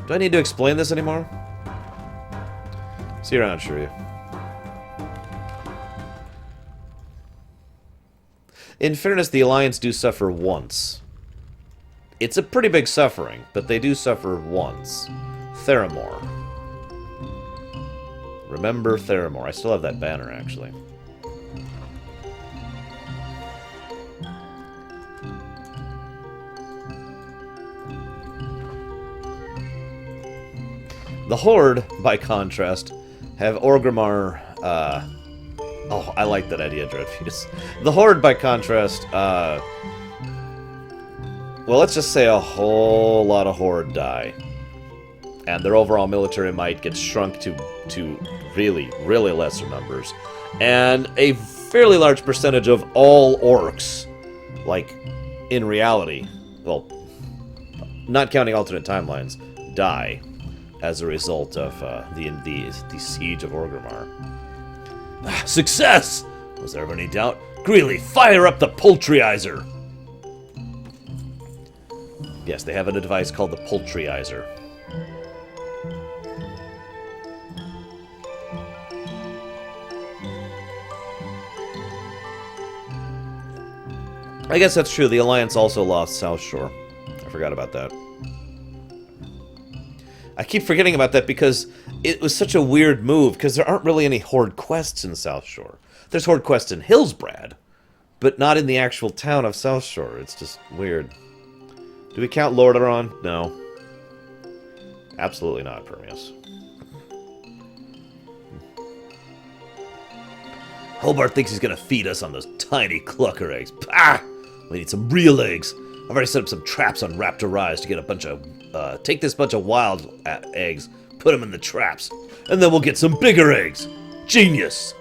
Do I need to explain this anymore? See you around, Shiryu. In fairness, the Alliance do suffer once. It's a pretty big suffering, but they do suffer once. Theramore. Remember Theramore. I still have that banner, actually. The Horde, by contrast, have Orgrimmar, oh, I like that idea, Dreadfuse. The Horde, by contrast, well, let's just say a whole lot of Horde die. And their overall military might gets shrunk to really, really lesser numbers. And a fairly large percentage of all orcs, like, in reality, well, not counting alternate timelines, die as a result of the siege of Orgrimmar. Success! Was there ever any doubt? Greeley, fire up the Poultryizer! Yes, they have a device called the Poultryizer. I guess that's true. The Alliance also lost South Shore. I forgot about that. I keep forgetting about that because it was such a weird move, because there aren't really any Horde quests in South Shore. There's Horde quests in Hillsbrad, but not in the actual town of South Shore. It's just weird. Do we count Lorerun? No. Absolutely not, Permeus. Hobart thinks he's gonna feed us on those tiny clucker eggs. Pah! We need some real eggs. I've already set up some traps on Raptor Rise to get a bunch of... take this bunch of wild eggs, put them in the traps, and then we'll get some bigger eggs. Genius!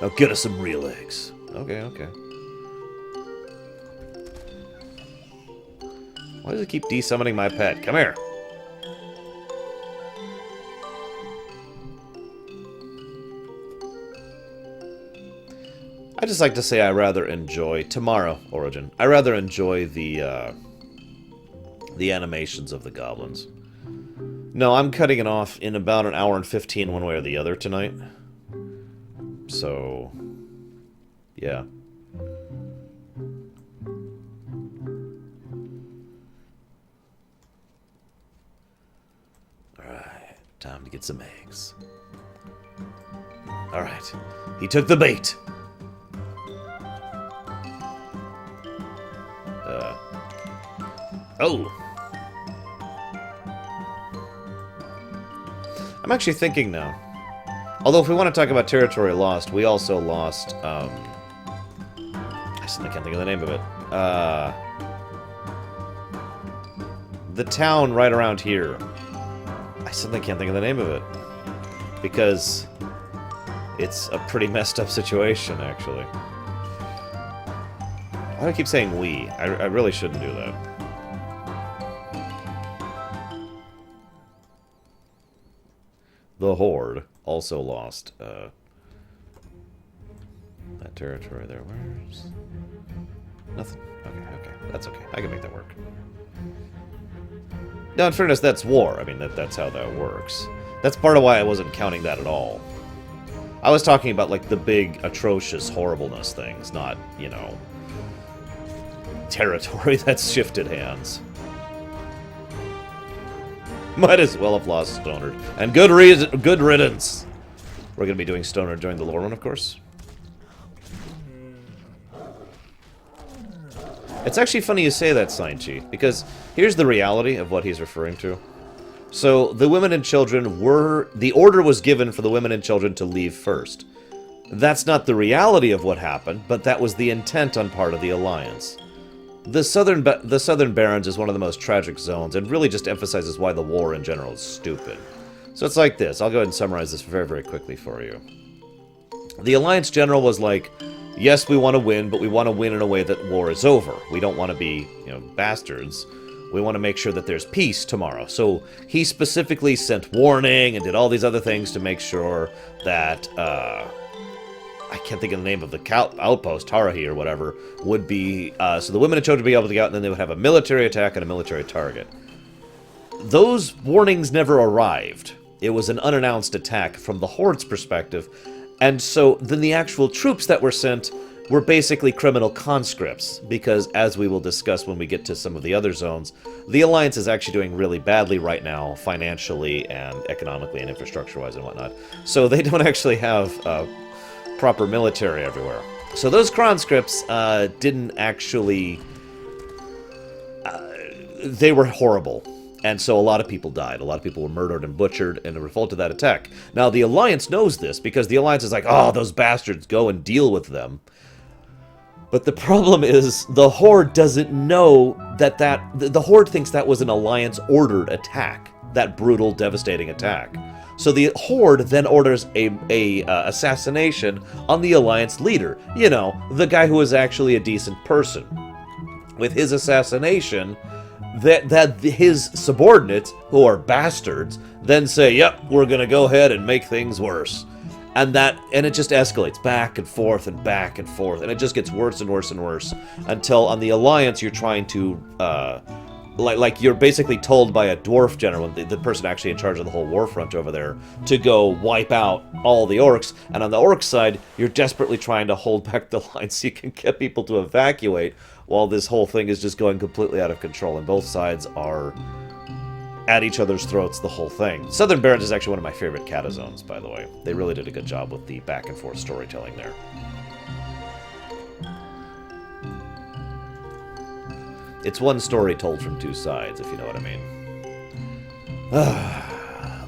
Now get us some real eggs. Okay, okay. Why does it keep desummoning my pet? Come here. I just like to say I rather enjoy tomorrow, Origin. I rather enjoy the animations of the goblins. No, I'm cutting it off in about an hour and 15 one way or the other tonight. So, yeah. Alright, time to get some eggs. Alright, he took the bait. Oh! I'm actually thinking now. Although, if we want to talk about territory lost, we also lost, I can't think of the name of it. The town right around here. I suddenly can't think of the name of it. Because it's a pretty messed up situation, actually. Why do I keep saying we? I really shouldn't do that. The Horde also lost that territory there. Where's... Nothing. Okay. That's okay. I can make that work. Now, in fairness, that's war. I mean, that's how that works. That's part of why I wasn't counting that at all. I was talking about, like, the big, atrocious horribleness things, not, you know... territory that's shifted hands. Might as well have lost Stoner. And good riddance! We're going to be doing Stoner during the Lorerun, of course. It's actually funny you say that, Sign-Chi, because here's the reality of what he's referring to. So, the women and children were... The order was given for the women and children to leave first. That's not the reality of what happened, but that was the intent on part of the Alliance. The Southern Barrens is one of the most tragic zones, and really just emphasizes why the war in general is stupid. So it's like this. I'll go ahead and summarize this very, very quickly for you. The Alliance General was like, yes, we want to win, but we want to win in a way that war is over. We don't want to be, you know, bastards. We want to make sure that there's peace tomorrow. So he specifically sent warning and did all these other things to make sure that, I can't think of the name of the outpost, Tarahi or whatever, would be... so the women and children would be able to get out, and then they would have a military attack and a military target. Those warnings never arrived. It was an unannounced attack from the Horde's perspective, and so then the actual troops that were sent were basically criminal conscripts, because as we will discuss when we get to some of the other zones, the Alliance is actually doing really badly right now, financially and economically and infrastructure-wise and whatnot. So they don't actually have proper military everywhere. So those conscripts didn't actually... they were horrible. And so a lot of people died. A lot of people were murdered and butchered in the revolt of that attack. Now, the Alliance knows this, because the Alliance is like, oh, those bastards, go and deal with them. But the problem is, the Horde doesn't know that the Horde thinks that was an Alliance-ordered attack. That brutal, devastating attack. So the Horde then orders a assassination on the Alliance leader. You know, the guy who is actually a decent person. With his assassination... that his subordinates, who are bastards, then say, yep, we're going to go ahead and make things worse. And it just escalates back and forth and back and forth. And it just gets worse and worse and worse. Until on the Alliance, you're trying to, like you're basically told by a dwarf general, the person actually in charge of the whole war front over there, to go wipe out all the orcs. And on the orc side, you're desperately trying to hold back the line so you can get people to evacuate, while this whole thing is just going completely out of control, and both sides are at each other's throats the whole thing. Southern Barrens is actually one of my favorite kata zones, by the way. They really did a good job with the back-and-forth storytelling there. It's one story told from two sides, if you know what I mean.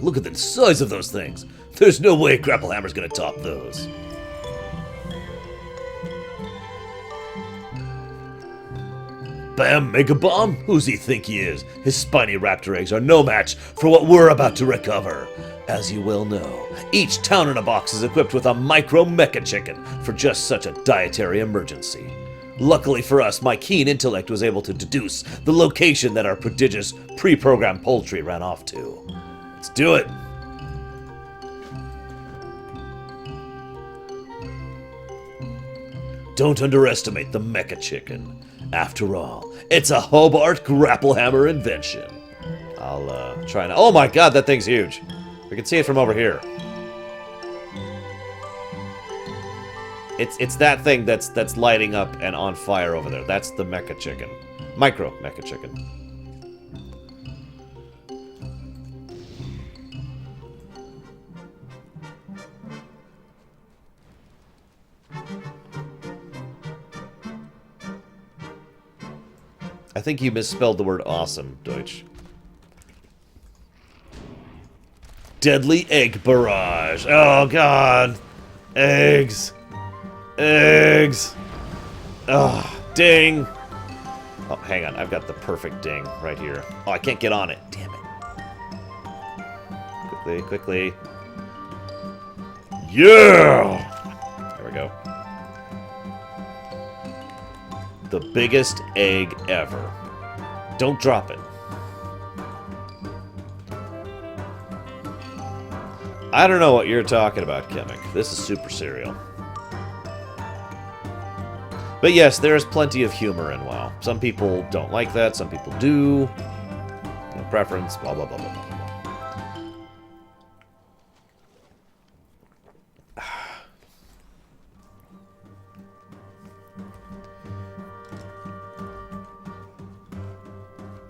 Look at the size of those things! There's no way Grapplehammer's gonna top those. Bam, Mega Bomb? Who's he think he is? His spiny raptor eggs are no match for what we're about to recover. As you well know, each town in a box is equipped with a micro mecha chicken for just such a dietary emergency. Luckily for us, my keen intellect was able to deduce the location that our prodigious pre-programmed poultry ran off to. Let's do it! Don't underestimate the mecha chicken. After all, it's a Hobart Grapplehammer invention. I'll try and... Oh my god, that thing's huge. We can see it from over here. It's that thing that's lighting up and on fire over there. That's the mecha chicken. Micro mecha chicken. I think you misspelled the word awesome, Deutsch. Deadly egg barrage. Oh, God. Eggs. Eggs. Oh, ding. Oh, hang on. I've got the perfect ding right here. Oh, I can't get on it. Damn it. Quickly, quickly. Yeah! There we go. The biggest egg ever. Don't drop it. I don't know what you're talking about, Kemek. This is super cereal. But yes, there is plenty of humor in WoW. Some people don't like that, some people do. No preference, blah, blah, blah, blah, blah, blah.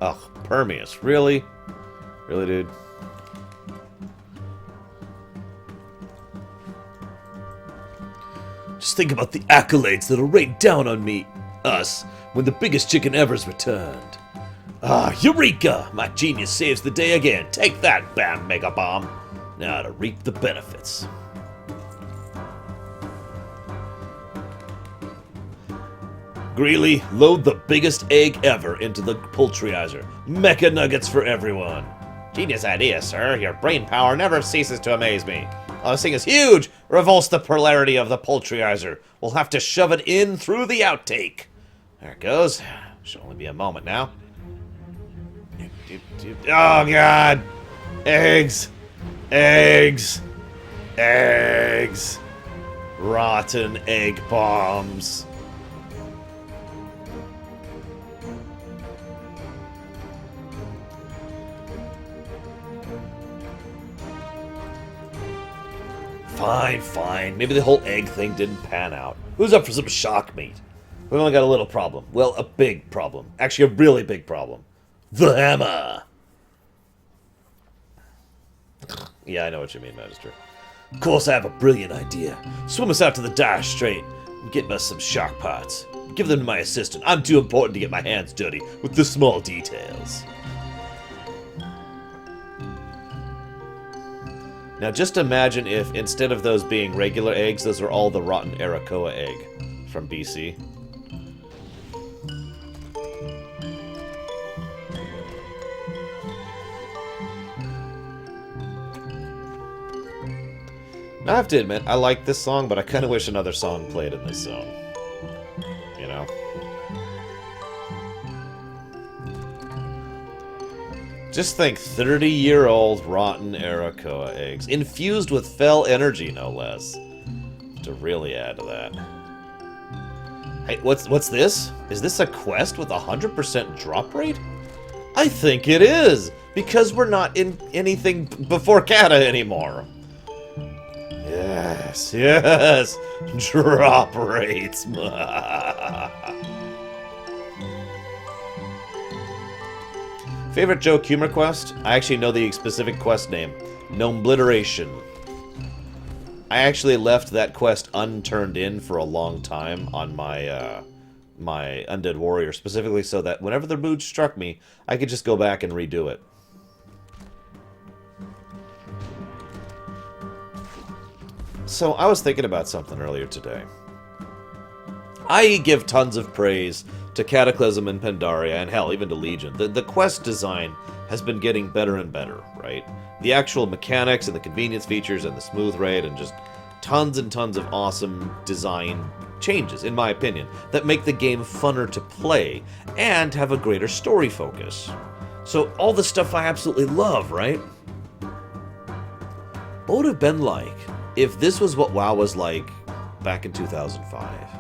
Ugh, Permeus. Really? Really, dude? Just think about the accolades that'll rain down on us, when the biggest chicken ever's returned. Ah, Eureka! My genius saves the day again. Take that, Bam Mega Bomb. Now to reap the benefits. Greeley, load the biggest egg ever into the poultryizer. Mecha nuggets for everyone. Genius idea, sir. Your brain power never ceases to amaze me. Oh, this thing is huge. Revolts the polarity of the poultryizer. We'll have to shove it in through the outtake. There it goes. Should only be a moment now. Oh, God. Eggs. Eggs. Eggs. Rotten egg bombs. Fine, fine. Maybe the whole egg thing didn't pan out. Who's up for some shark meat? We've only got a little problem. Well, a big problem. Actually, a really big problem. The hammer! Yeah, I know what you mean, Magister. Of course, I have a brilliant idea. Swim us out to the Dire Strait and get us some shark parts. Give them to my assistant. I'm too important to get my hands dirty with the small details. Now, just imagine if, instead of those being regular eggs, those are all the rotten Arakoa egg from BC. Now, I have to admit, I like this song, but I kind of wish another song played in this zone. You know? Just think, 30-year-old rotten Arakoa eggs, infused with fell energy, no less, to really add to that. Hey, what's this? Is this a quest with a 100% drop rate? I think it is, because we're not in anything before Kata anymore. Yes, yes, drop rates. Favorite joke humor quest? I actually know the specific quest name. Gnome-bliteration. I actually left that quest unturned in for a long time on my my Undead Warrior, specifically so that whenever the mood struck me, I could just go back and redo it. So, I was thinking about something earlier today. I give tons of praise to Cataclysm and Pandaria, and hell, even to Legion. The quest design has been getting better and better, right? The actual mechanics and the convenience features and the smooth raid and just tons and tons of awesome design changes, in my opinion, that make the game funner to play and have a greater story focus. So, all the stuff I absolutely love, right? What would have been like if this was what WoW was like back in 2005?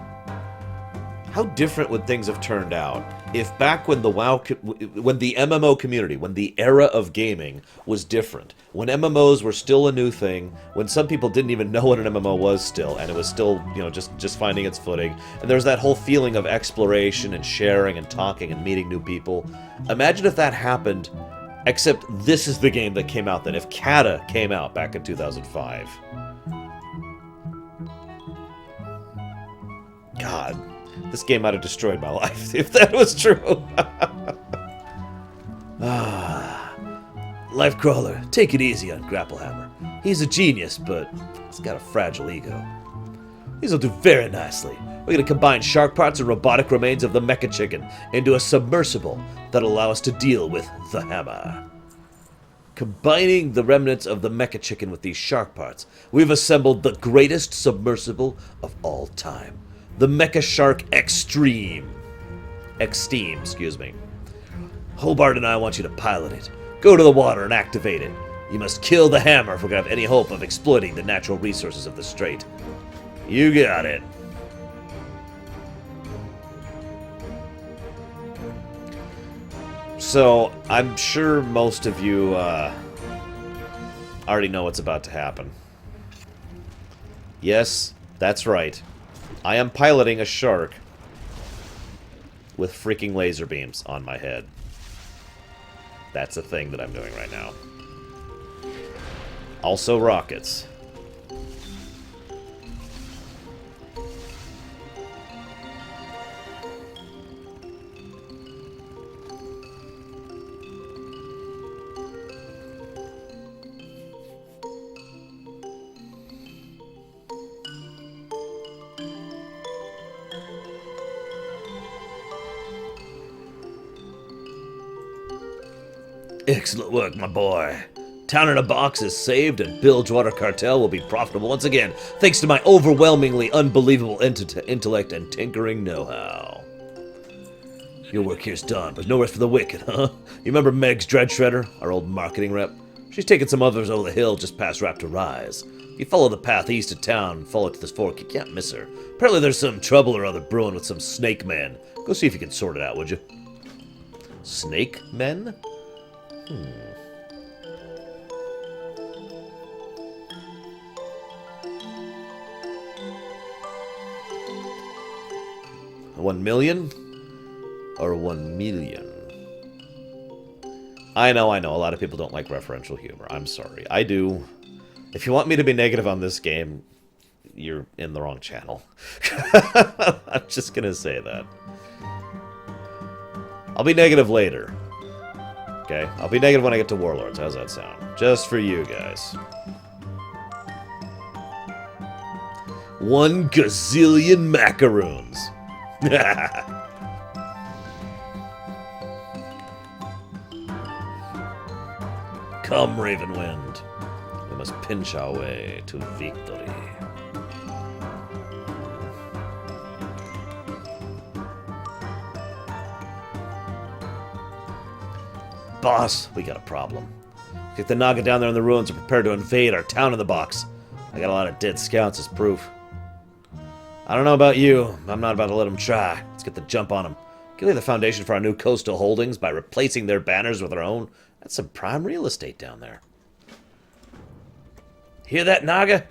How different would things have turned out if back when the when the MMO community, when the era of gaming was different, when MMOs were still a new thing, when some people didn't even know what an MMO was still, and it was still, you know, just finding its footing, and there was that whole feeling of exploration and sharing and talking and meeting new people. Imagine if that happened, except this is the game that came out then. If Kata came out back in 2005. God, this game might have destroyed my life if that was true. Lifecrawler, take it easy on Grapplehammer. He's a genius, but he's got a fragile ego. These'll do very nicely. We're going to combine shark parts and robotic remains of the Mecca Chicken into a submersible that'll allow us to deal with the hammer. Combining the remnants of the Mecca Chicken with these shark parts, we've assembled the greatest submersible of all time. The Mecca Shark Extreme. Excuse me. Hobart and I want you to pilot it. Go to the water and activate it. You must kill the hammer if we're going to have any hope of exploiting the natural resources of the strait. You got it. So, I'm sure most of you already know what's about to happen. Yes, that's right. I am piloting a shark with freaking laser beams on my head. That's a thing that I'm doing right now. Also rockets. Excellent work, my boy. Town in a Box is saved, and Bilgewater Cartel will be profitable once again, thanks to my overwhelmingly unbelievable intellect and tinkering know-how. Your work here's done, but no rest for the wicked, huh? You remember Meg's Dread Shredder, our old marketing rep? She's taken some others over the hill just past Raptor Rise. You follow the path east of town, follow it to this fork, you can't miss her. Apparently there's some trouble or other brewing with some snake men. Go see if you can sort it out, would you? Snake men? Hmm. $1 million? Or 1 million? I know. A lot of people don't like referential humor. I'm sorry. I do. If you want me to be negative on this game, you're in the wrong channel. I'm just gonna say that. I'll be negative later. Okay? I'll be negative when I get to Warlords. How's that sound? Just for you guys. 1 gazillion macaroons. Come, Ravenwind. We must pinch our way to victory. Boss, we got a problem. Get the Naga down there in the ruins and prepare to invade our town in the box. I got a lot of dead scouts as proof. I don't know about you. I'm not about to let them try. Let's get the jump on them. Can we lay the foundation for our new coastal holdings by replacing their banners with our own? That's some prime real estate down there. Hear that, Naga?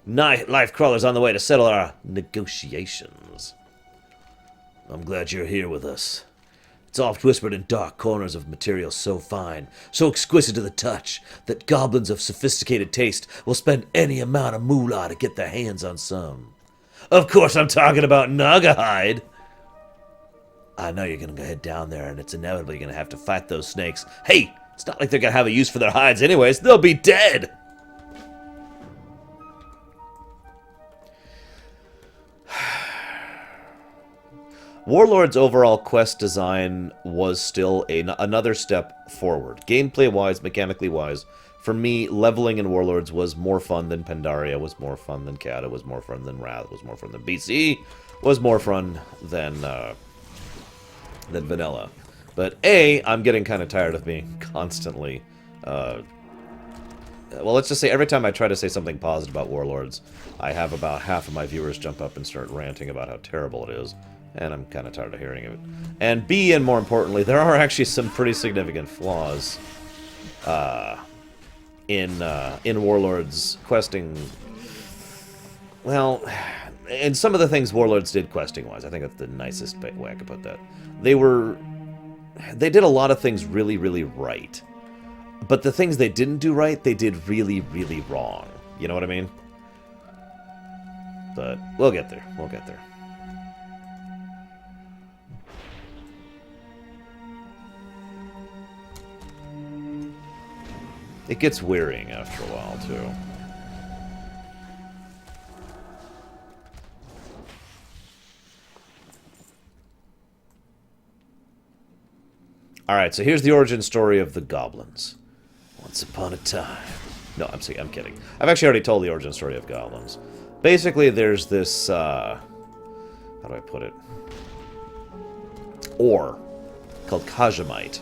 Life crawler's on the way to settle our negotiations. I'm glad you're here with us. It's oft whispered in dark corners of material so fine, so exquisite to the touch, that goblins of sophisticated taste will spend any amount of moolah to get their hands on some. Of course I'm talking about Naga hide. I know you're gonna head down there, and it's inevitable you're gonna have to fight those snakes. Hey, it's not like they're gonna have a use for their hides anyways. They'll be dead. Warlord's overall quest design was still another step forward. Gameplay-wise, mechanically-wise, for me, leveling in Warlords was more fun than Pandaria, was more fun than Kata, was more fun than Wrath, was more fun than BC, was more fun than vanilla. But I'm getting kind of tired of being constantly... well, let's just say every time I try to say something positive about Warlords, I have about half of my viewers jump up and start ranting about how terrible it is. And I'm kind of tired of hearing it. And B, and more importantly, there are actually some pretty significant flaws in Warlords questing. Well, and some of the things Warlords did questing-wise, I think that's the nicest way I could put that. They did a lot of things really, really right. But the things they didn't do right, they did really, really wrong. You know what I mean? But we'll get there. We'll get there. It gets wearying after a while, too. Alright, so here's the origin story of the Goblins. Once upon a time... No, I'm kidding. I've actually already told the origin story of Goblins. Basically, there's this, how do I put it? Ore called Kajamite.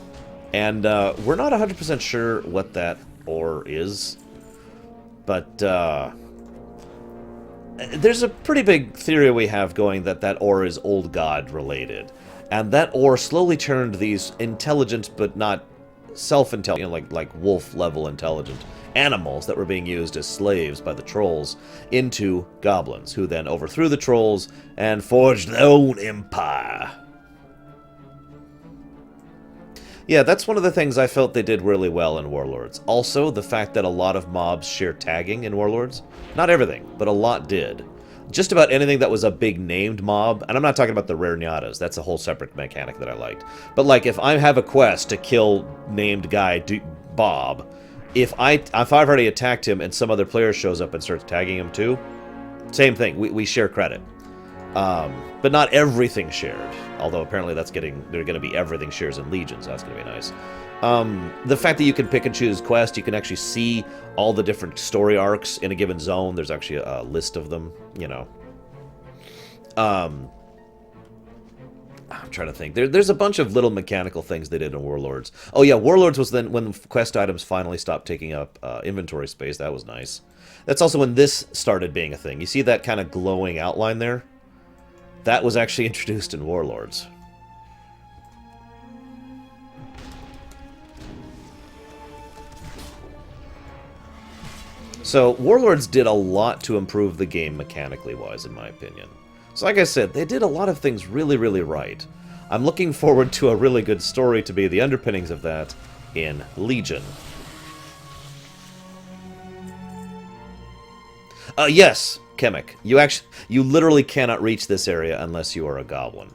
And we're not 100% sure what that ore is. But there's a pretty big theory we have going that ore is old god related. And that ore slowly turned these intelligent but not self-intelligent, you know, like wolf-level intelligent animals that were being used as slaves by the trolls into goblins, who then overthrew the trolls and forged their own empire. Yeah, that's one of the things I felt they did really well in Warlords. Also, the fact that a lot of mobs share tagging in Warlords. Not everything, but a lot did. Just about anything that was a big named mob, and I'm not talking about the rare Nyatas, that's a whole separate mechanic that I liked. But like, if I have a quest to kill named guy Bob, if I've already attacked him and some other player shows up and starts tagging him too, same thing, we share credit. But not everything shared. Although apparently they're going to be everything shares in Legions. That's going to be nice. The fact that you can pick and choose quests, you can actually see all the different story arcs in a given zone. There's actually a list of them, you know. I'm trying to think. There's a bunch of little mechanical things they did in Warlords. Oh yeah, Warlords was then when quest items finally stopped taking up inventory space. That was nice. That's also when this started being a thing. You see that kind of glowing outline there? That was actually introduced in Warlords. So, Warlords did a lot to improve the game mechanically-wise, in my opinion. So like I said, they did a lot of things really, really right. I'm looking forward to a really good story to be the underpinnings of that in Legion. Yes, Chemic. You literally cannot reach this area unless you are a Goblin.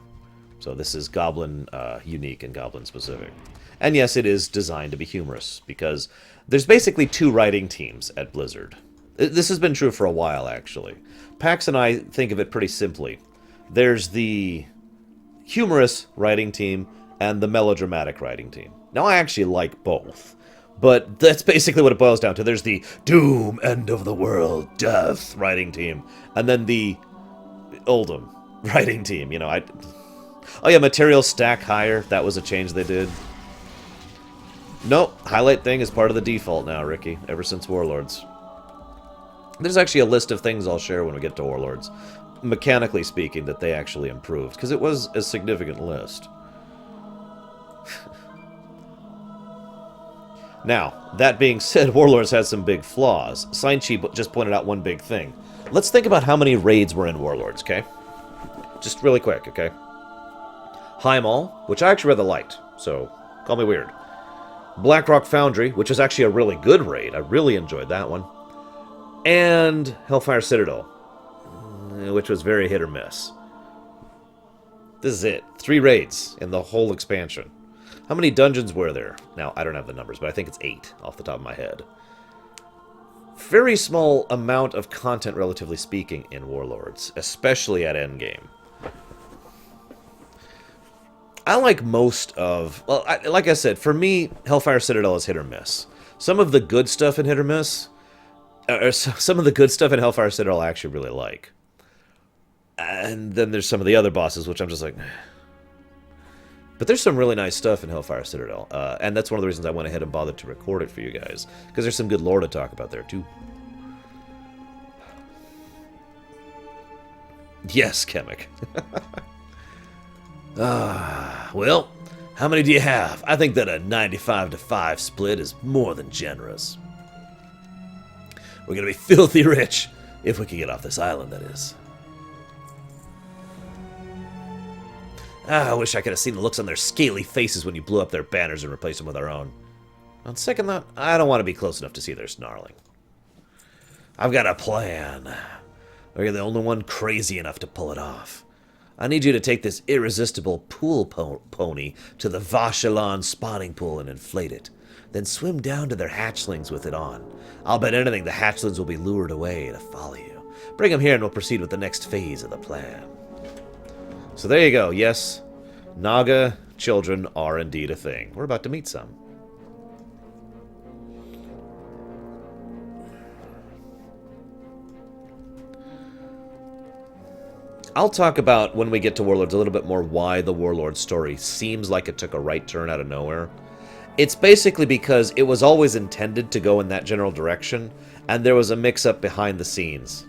So this is Goblin unique and Goblin specific. And yes, it is designed to be humorous, because there's basically 2 writing teams at Blizzard. This has been true for a while, actually. Pax and I think of it pretty simply. There's the humorous writing team and the melodramatic writing team. Now, I actually like both, but that's basically what it boils down to. There's the doom, end of the world, death writing team, and then the Oldham writing team. You know, oh yeah, materials stack higher. That was a change they did. Nope, highlight thing is part of the default now, Ricky, ever since Warlords. There's actually a list of things I'll share when we get to Warlords, mechanically speaking, that they actually improved, because it was a significant list. Now, that being said, Warlords has some big flaws. Signchi just pointed out one big thing. Let's think about how many raids were in Warlords, okay? Just really quick, okay? Heimal, which I actually rather liked, so call me weird. Blackrock Foundry, which is actually a really good raid. I really enjoyed that one. And Hellfire Citadel, which was very hit or miss. This is it. 3 raids in the whole expansion. How many dungeons were there? Now, I don't have the numbers, but I think it's 8 off the top of my head. Very small amount of content, relatively speaking, in Warlords, especially at endgame. I like most of... Well, like I said, for me, Hellfire Citadel is hit or miss. Some of the good stuff in hit or miss... some of the good stuff in Hellfire Citadel I actually really like. And then there's some of the other bosses, which I'm just like... But there's some really nice stuff in Hellfire Citadel. And that's one of the reasons I went ahead and bothered to record it for you guys. Because there's some good lore to talk about there, too. Yes, Chemic. Well, how many do you have? I think that a 95-5 split is more than generous. We're gonna be filthy rich, if we can get off this island, that is. I wish I could have seen the looks on their scaly faces when you blew up their banners and replaced them with our own. On second thought, I don't want to be close enough to see their snarling. I've got a plan. Or you're the only one crazy enough to pull it off. I need you to take this irresistible pool pony to the Vashalon spawning pool and inflate it. Then swim down to their hatchlings with it on. I'll bet anything the hatchlings will be lured away to follow you. Bring them here and we'll proceed with the next phase of the plan. So there you go. Yes, Naga children are indeed a thing. We're about to meet some. I'll talk about, when we get to Warlords, a little bit more why the Warlord story seems like it took a right turn out of nowhere. It's basically because it was always intended to go in that general direction, and there was a mix-up behind the scenes.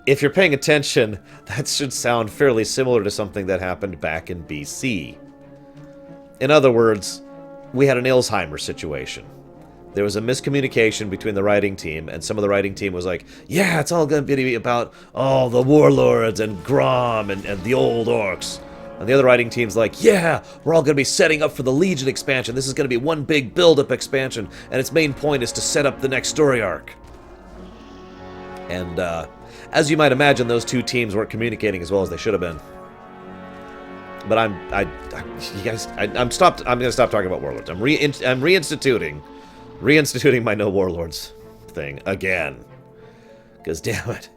If you're paying attention, that should sound fairly similar to something that happened back in BC. In other words, we had an Ilsheimer situation. There was a miscommunication between the writing team, and some of the writing team was like, yeah, it's all going to be about, oh, the warlords and Grom and the old orcs. And the other writing team's like, yeah, we're all going to be setting up for the Legion expansion. This is going to be one big build-up expansion, and its main point is to set up the next story arc. And as you might imagine, those two teams weren't communicating as well as they should have been. But I'm going to stop talking about warlords. I'm reinstituting my no warlords thing again. Because damn it.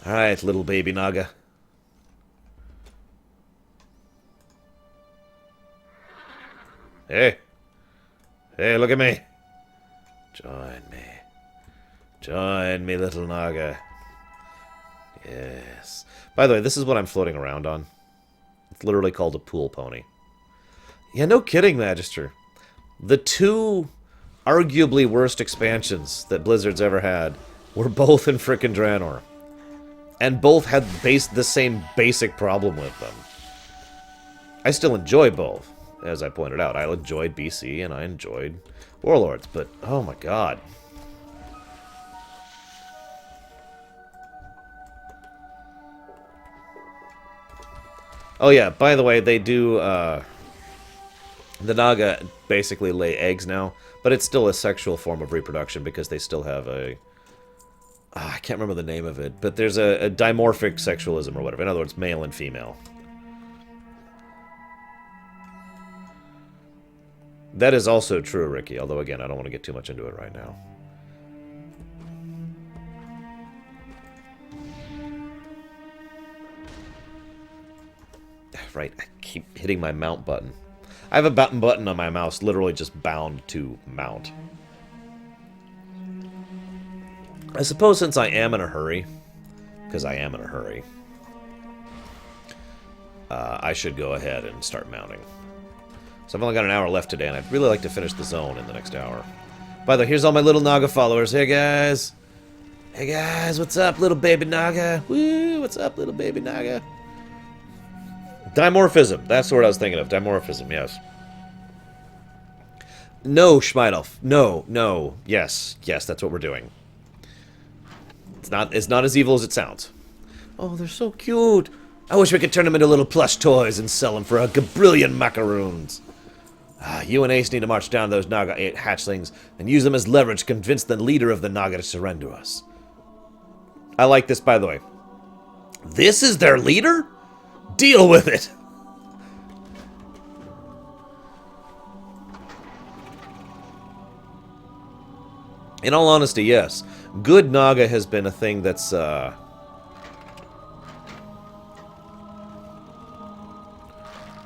Alright, little baby Naga. Hey. Hey, look at me. Join me. Join me, little Naga. Yes. By the way, this is what I'm floating around on. It's literally called a pool pony. Yeah, no kidding, Magister. The two arguably worst expansions that Blizzard's ever had were both in frickin' Draenor. And both had the same basic problem with them. I still enjoy both, as I pointed out. I enjoyed BC and I enjoyed Warlords, but oh my god. Oh yeah, by the way, they do, the Naga basically lay eggs now, but it's still a sexual form of reproduction because they still have a... I can't remember the name of it, but there's a dimorphic sexualism or whatever. In other words, male and female. That is also true, Ricky, although again, I don't want to get too much into it right now. Right, I keep hitting my mount button. I have a button on my mouse literally just bound to mount. I suppose since I am in a hurry, because I am in a hurry, I should go ahead and start mounting. So I've only got an hour left today, and I'd really like to finish the zone in the next hour. By the way, here's all my little Naga followers. Hey, guys. Hey, guys. What's up, little baby Naga? Woo, what's up, little baby Naga? Dimorphism. That's what I was thinking of. Dimorphism, yes. No, Schmeidelf. No, no. Yes, yes, that's what we're doing. It's not as evil as it sounds. Oh, they're so cute. I wish we could turn them into little plush toys and sell them for a gabrillion macaroons. You and Ace need to march down those Naga hatchlings and use them as leverage to convince the leader of the Naga to surrender us. I like this, by the way. This is their leader? Deal with it! In all honesty, yes. Good Naga has been a thing that's,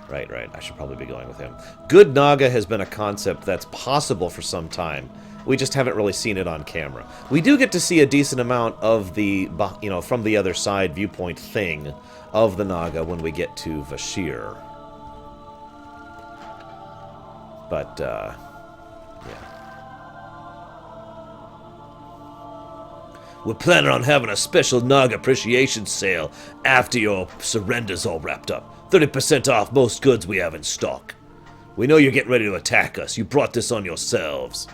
Right. I should probably be going with him. Good Naga has been a concept that's possible for some time. We just haven't really seen it on camera. We do get to see a decent amount of the, from the other side viewpoint thing of the Naga when we get to Vashir. But, yeah. We're planning on having a special Naga appreciation sale after your surrender's all wrapped up. 30% off most goods we have in stock. We know you're getting ready to attack us. You brought this on yourselves.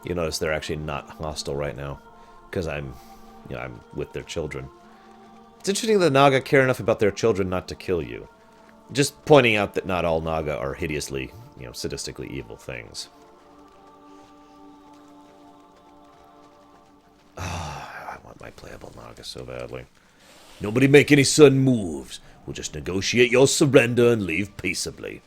You notice they're actually not hostile right now. Because I'm with their children. It's interesting that the Naga care enough about their children not to kill you. Just pointing out that not all Naga are hideously, sadistically evil things. I want my playable Naga so badly. Nobody make any sudden moves. We'll just negotiate your surrender and leave peaceably.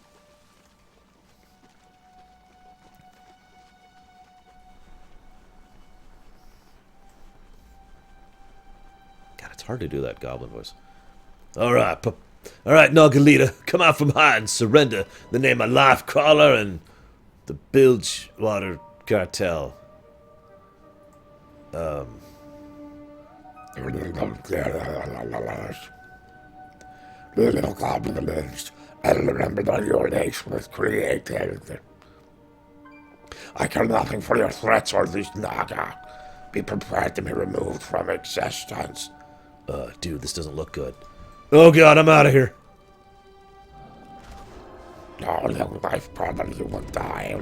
God, it's hard to do that goblin voice. Alright, Naga leader, come out from high and surrender in the name of Life Crawler and the Bilgewater Cartel. Little goblins, I remember that your nation was created. I care nothing for your threats or these Naga. Be prepared to be removed from existence. Dude, this doesn't look good. Oh god, I'm out of here. No, little life, probably you will die.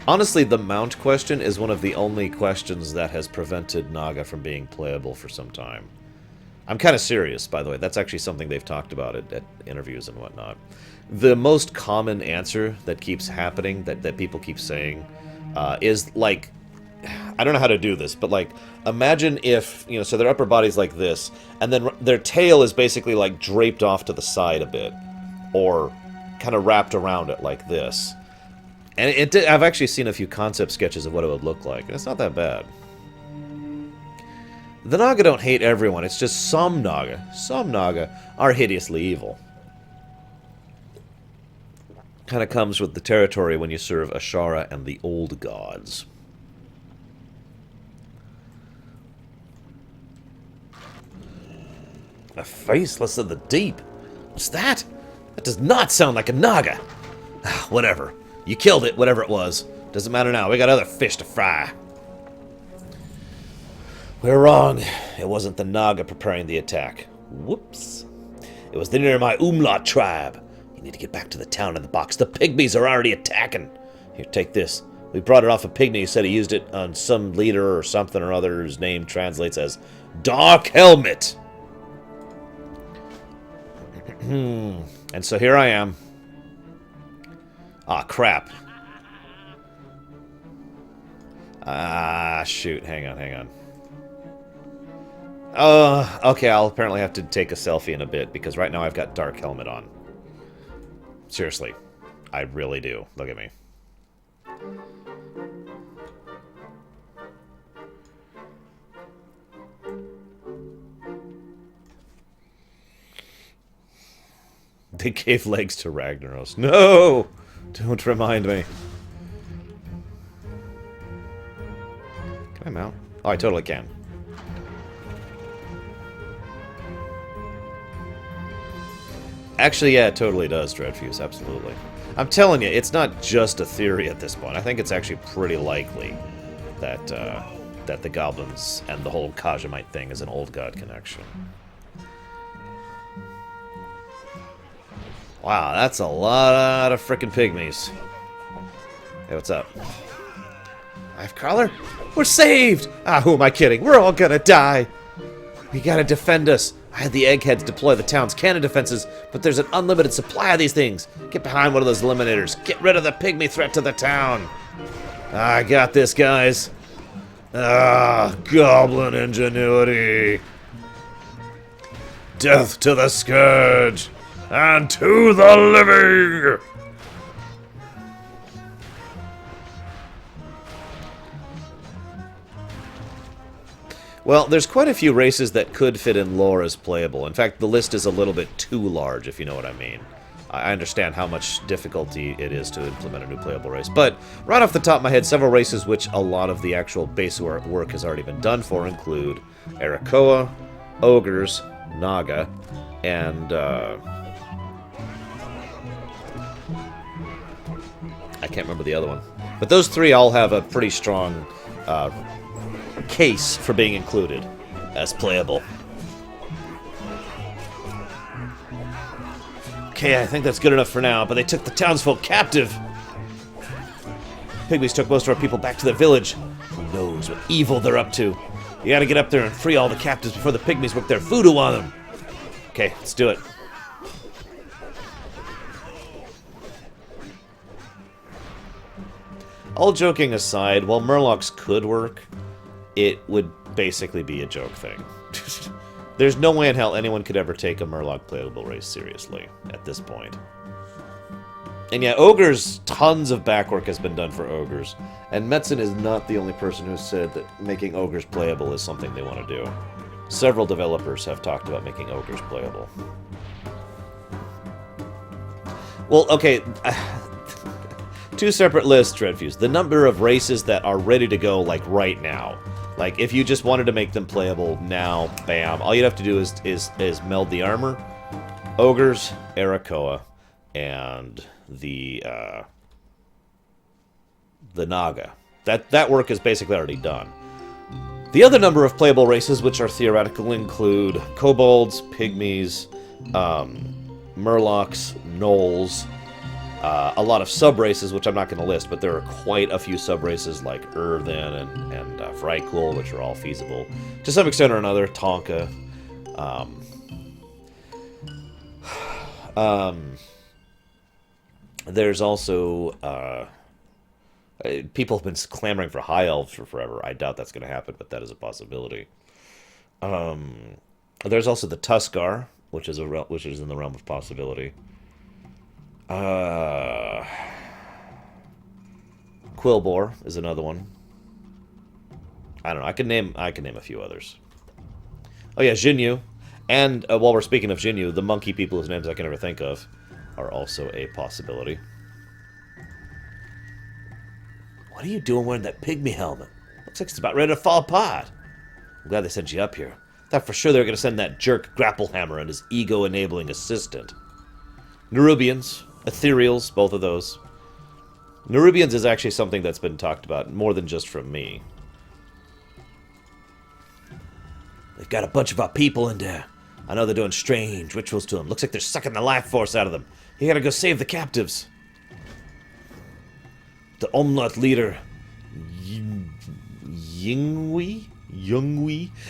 Honestly, the mount question is one of the only questions that has prevented Naga from being playable for some time. I'm kind of serious, by the way. That's actually something they've talked about at interviews and whatnot. The most common answer that keeps happening, that people keep saying, is like... I don't know how to do this, but like, imagine if, so their upper body's like this, and then their tail is basically like draped off to the side a bit, or kind of wrapped around it like this. And I've actually seen a few concept sketches of what it would look like, and it's not that bad. The Naga don't hate everyone, it's just some Naga. Some Naga are hideously evil. Kind of comes with the territory when you serve Ashara and the old gods. A faceless of the deep. What's that? That does not sound like a Naga. Whatever. You killed it, whatever it was. Doesn't matter now. We got other fish to fry. We're wrong. It wasn't the Naga preparing the attack. Whoops. It was the nearby Umlaut tribe. You need to get back to the town in the box. The Pygmies are already attacking. Here, take this. We brought it off a Pygmy who said he used it on some leader or something or other whose name translates as Dark Helmet. And so here I am. Ah, crap. Ah, shoot. Hang on. Okay, I'll apparently have to take a selfie in a bit, because right now I've got Dark Helmet on. Seriously. I really do. Look at me. They gave legs to Ragnaros. No! Don't remind me. Can I mount? Oh, I totally can. Actually, yeah, it totally does, Dreadfuse, absolutely. I'm telling you, it's not just a theory at this point. I think it's actually pretty likely that, that the Goblins and the whole Kajamite thing is an old god connection. Wow, that's a lot of frickin' Pygmies. Hey, what's up? Knife Crawler? We're saved! Ah, who am I kidding? We're all gonna die! We gotta defend us. I had the eggheads deploy the town's cannon defenses, but there's an unlimited supply of these things. Get behind one of those eliminators. Get rid of the Pygmy threat to the town. I got this, guys. Ah, goblin ingenuity. Death to the Scourge. And to the living! Well, there's quite a few races that could fit in lore as playable. In fact, the list is a little bit too large, if you know what I mean. I understand how much difficulty it is to implement a new playable race. But right off the top of my head, several races which a lot of the actual base work has already been done for include Arakoa, Ogres, Naga, and I can't remember the other one. But those three all have a pretty strong case for being included as playable. Okay, I think that's good enough for now, but they took the townsfolk captive. Pygmies took most of our people back to their village. Who knows what evil they're up to? You gotta get up there and free all the captives before the Pygmies work their voodoo on them. Okay, let's do it. All joking aside, while Murlocs could work, it would basically be a joke thing. There's no way in hell anyone could ever take a Murloc playable race seriously at this point. And yeah, Ogres, tons of backwork has been done for Ogres. And Metzen is not the only person who said that making Ogres playable is something they want to do. Several developers have talked about making Ogres playable. Well, okay... Two separate lists, Dreadfuse. The number of races that are ready to go, like, right now. Like, if you just wanted to make them playable now, bam. All you'd have to do is meld the armor, Ogres, Arakoa, and the Naga. That work is basically already done. The other number of playable races, which are theoretical, include Kobolds, Pygmies, Murlocs, Gnolls, a lot of sub-races, which I'm not going to list, but there are quite a few sub-races like Earthen and Vrykul, which are all feasible. To some extent or another, Tonka. There's also... people have been clamoring for High Elves for forever. I doubt that's going to happen, but that is a possibility. There's also the Tuskar, which is in the realm of possibility. Quillbore is another one. I don't know. I can name a few others. Oh yeah, Jinyu. And while we're speaking of Jinyu, the monkey people whose names I can never think of are also a possibility. What are you doing wearing that pygmy helmet? Looks like it's about ready to fall apart. I'm glad they sent you up here. Thought for sure they were going to send that jerk Grapplehammer and his ego-enabling assistant. Nerubians, Ethereals, both of those. Nerubians is actually something that's been talked about more than just from me. They've got a bunch of our people in there. I know they're doing strange rituals to them. Looks like they're sucking the life force out of them. You gotta go save the captives. The Omnath leader, Yungwi,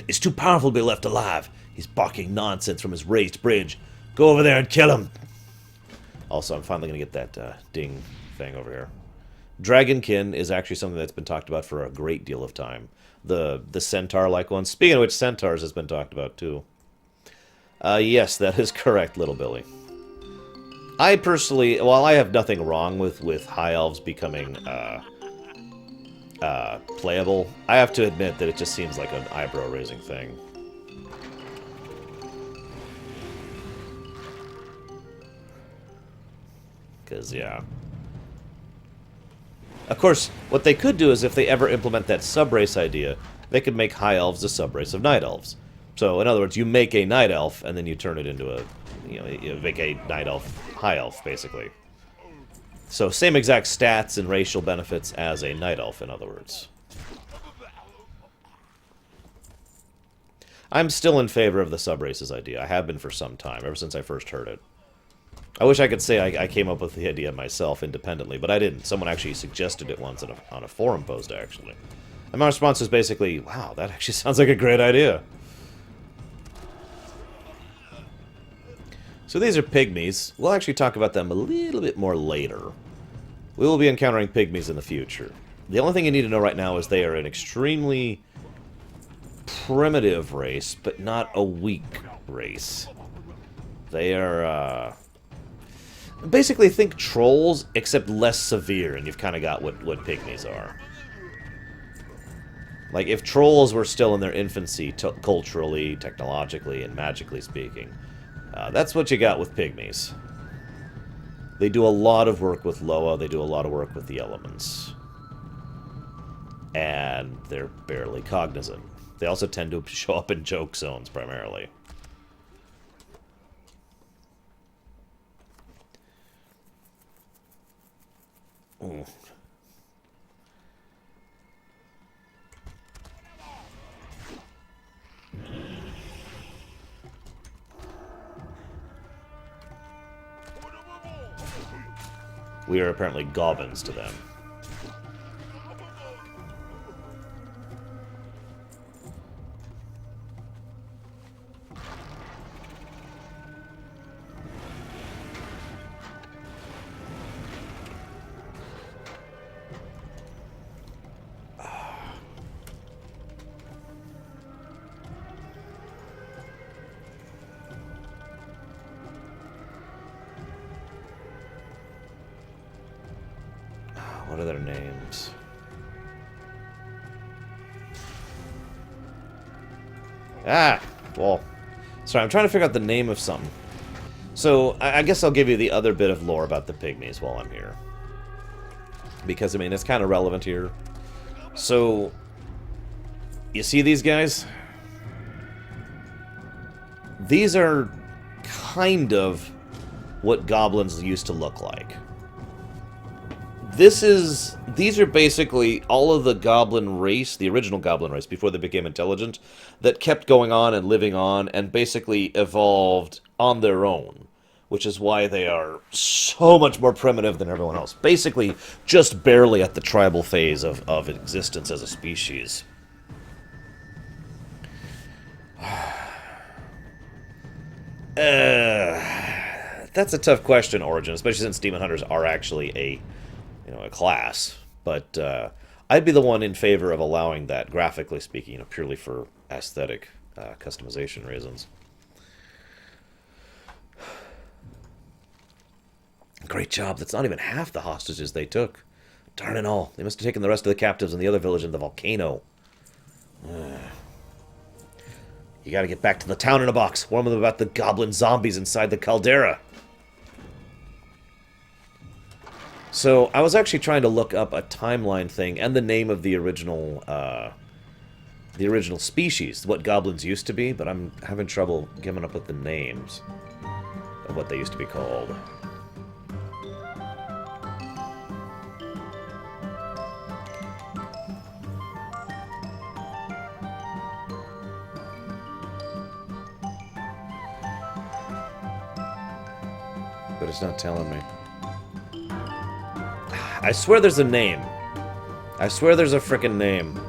is too powerful to be left alive. He's barking nonsense from his raised bridge. Go over there and kill him. Also, I'm finally gonna get that ding thing over here. Dragonkin is actually something that's been talked about for a great deal of time. The centaur-like one. Speaking of which, centaurs has been talked about too. Yes, that is correct, Little Billy. I personally, while I have nothing wrong with high elves becoming playable, I have to admit that it just seems like an eyebrow-raising thing. Because, yeah. Of course, what they could do is if they ever implement that subrace idea, they could make high elves a subrace of night elves. So, in other words, you make a night elf, and then you turn it into a, you make a night elf, high elf, basically. So, same exact stats and racial benefits as a night elf, in other words. I'm still in favor of the subraces idea. I have been for some time, ever since I first heard it. I wish I could say I came up with the idea myself independently, but I didn't. Someone actually suggested it once on a forum post, actually. And my response was basically, wow, that actually sounds like a great idea. So these are pygmies. We'll actually talk about them a little bit more later. We will be encountering pygmies in the future. The only thing you need to know right now is they are an extremely primitive race, but not a weak race. They are, basically think trolls, except less severe, and you've kind of got what pygmies are. Like, if trolls were still in their infancy, culturally, technologically, and magically speaking, that's what you got with pygmies. They do a lot of work with Loa, they do a lot of work with the elements. And they're barely cognizant. They also tend to show up in joke zones, primarily. Ooh. We are apparently goblins to them. What are their names? Ah! Well, sorry, I'm trying to figure out the name of something. So, I guess I'll give you the other bit of lore about the pygmies while I'm here. Because, I mean, it's kind of relevant here. So, you see these guys? These are kind of what goblins used to look like. These are basically all of the goblin race, the original goblin race, before they became intelligent, that kept going on and living on, and basically evolved on their own, which is why they are so much more primitive than everyone else. Basically, just barely at the tribal phase of existence as a species. That's a tough question, Origin, especially since Demon Hunters are actually a class, but I'd be the one in favor of allowing that, graphically speaking, purely for aesthetic customization reasons. Great job. That's not even half the hostages they took. Darn it all. They must have taken the rest of the captives in the other village in the volcano. You gotta get back to the town in a box. Warn them about the goblin zombies inside the caldera. So, I was actually trying to look up a timeline thing and the name of the original species, what goblins used to be, but I'm having trouble coming up with the names of what they used to be called. But it's not telling me. I swear there's a name. I swear there's a frickin' name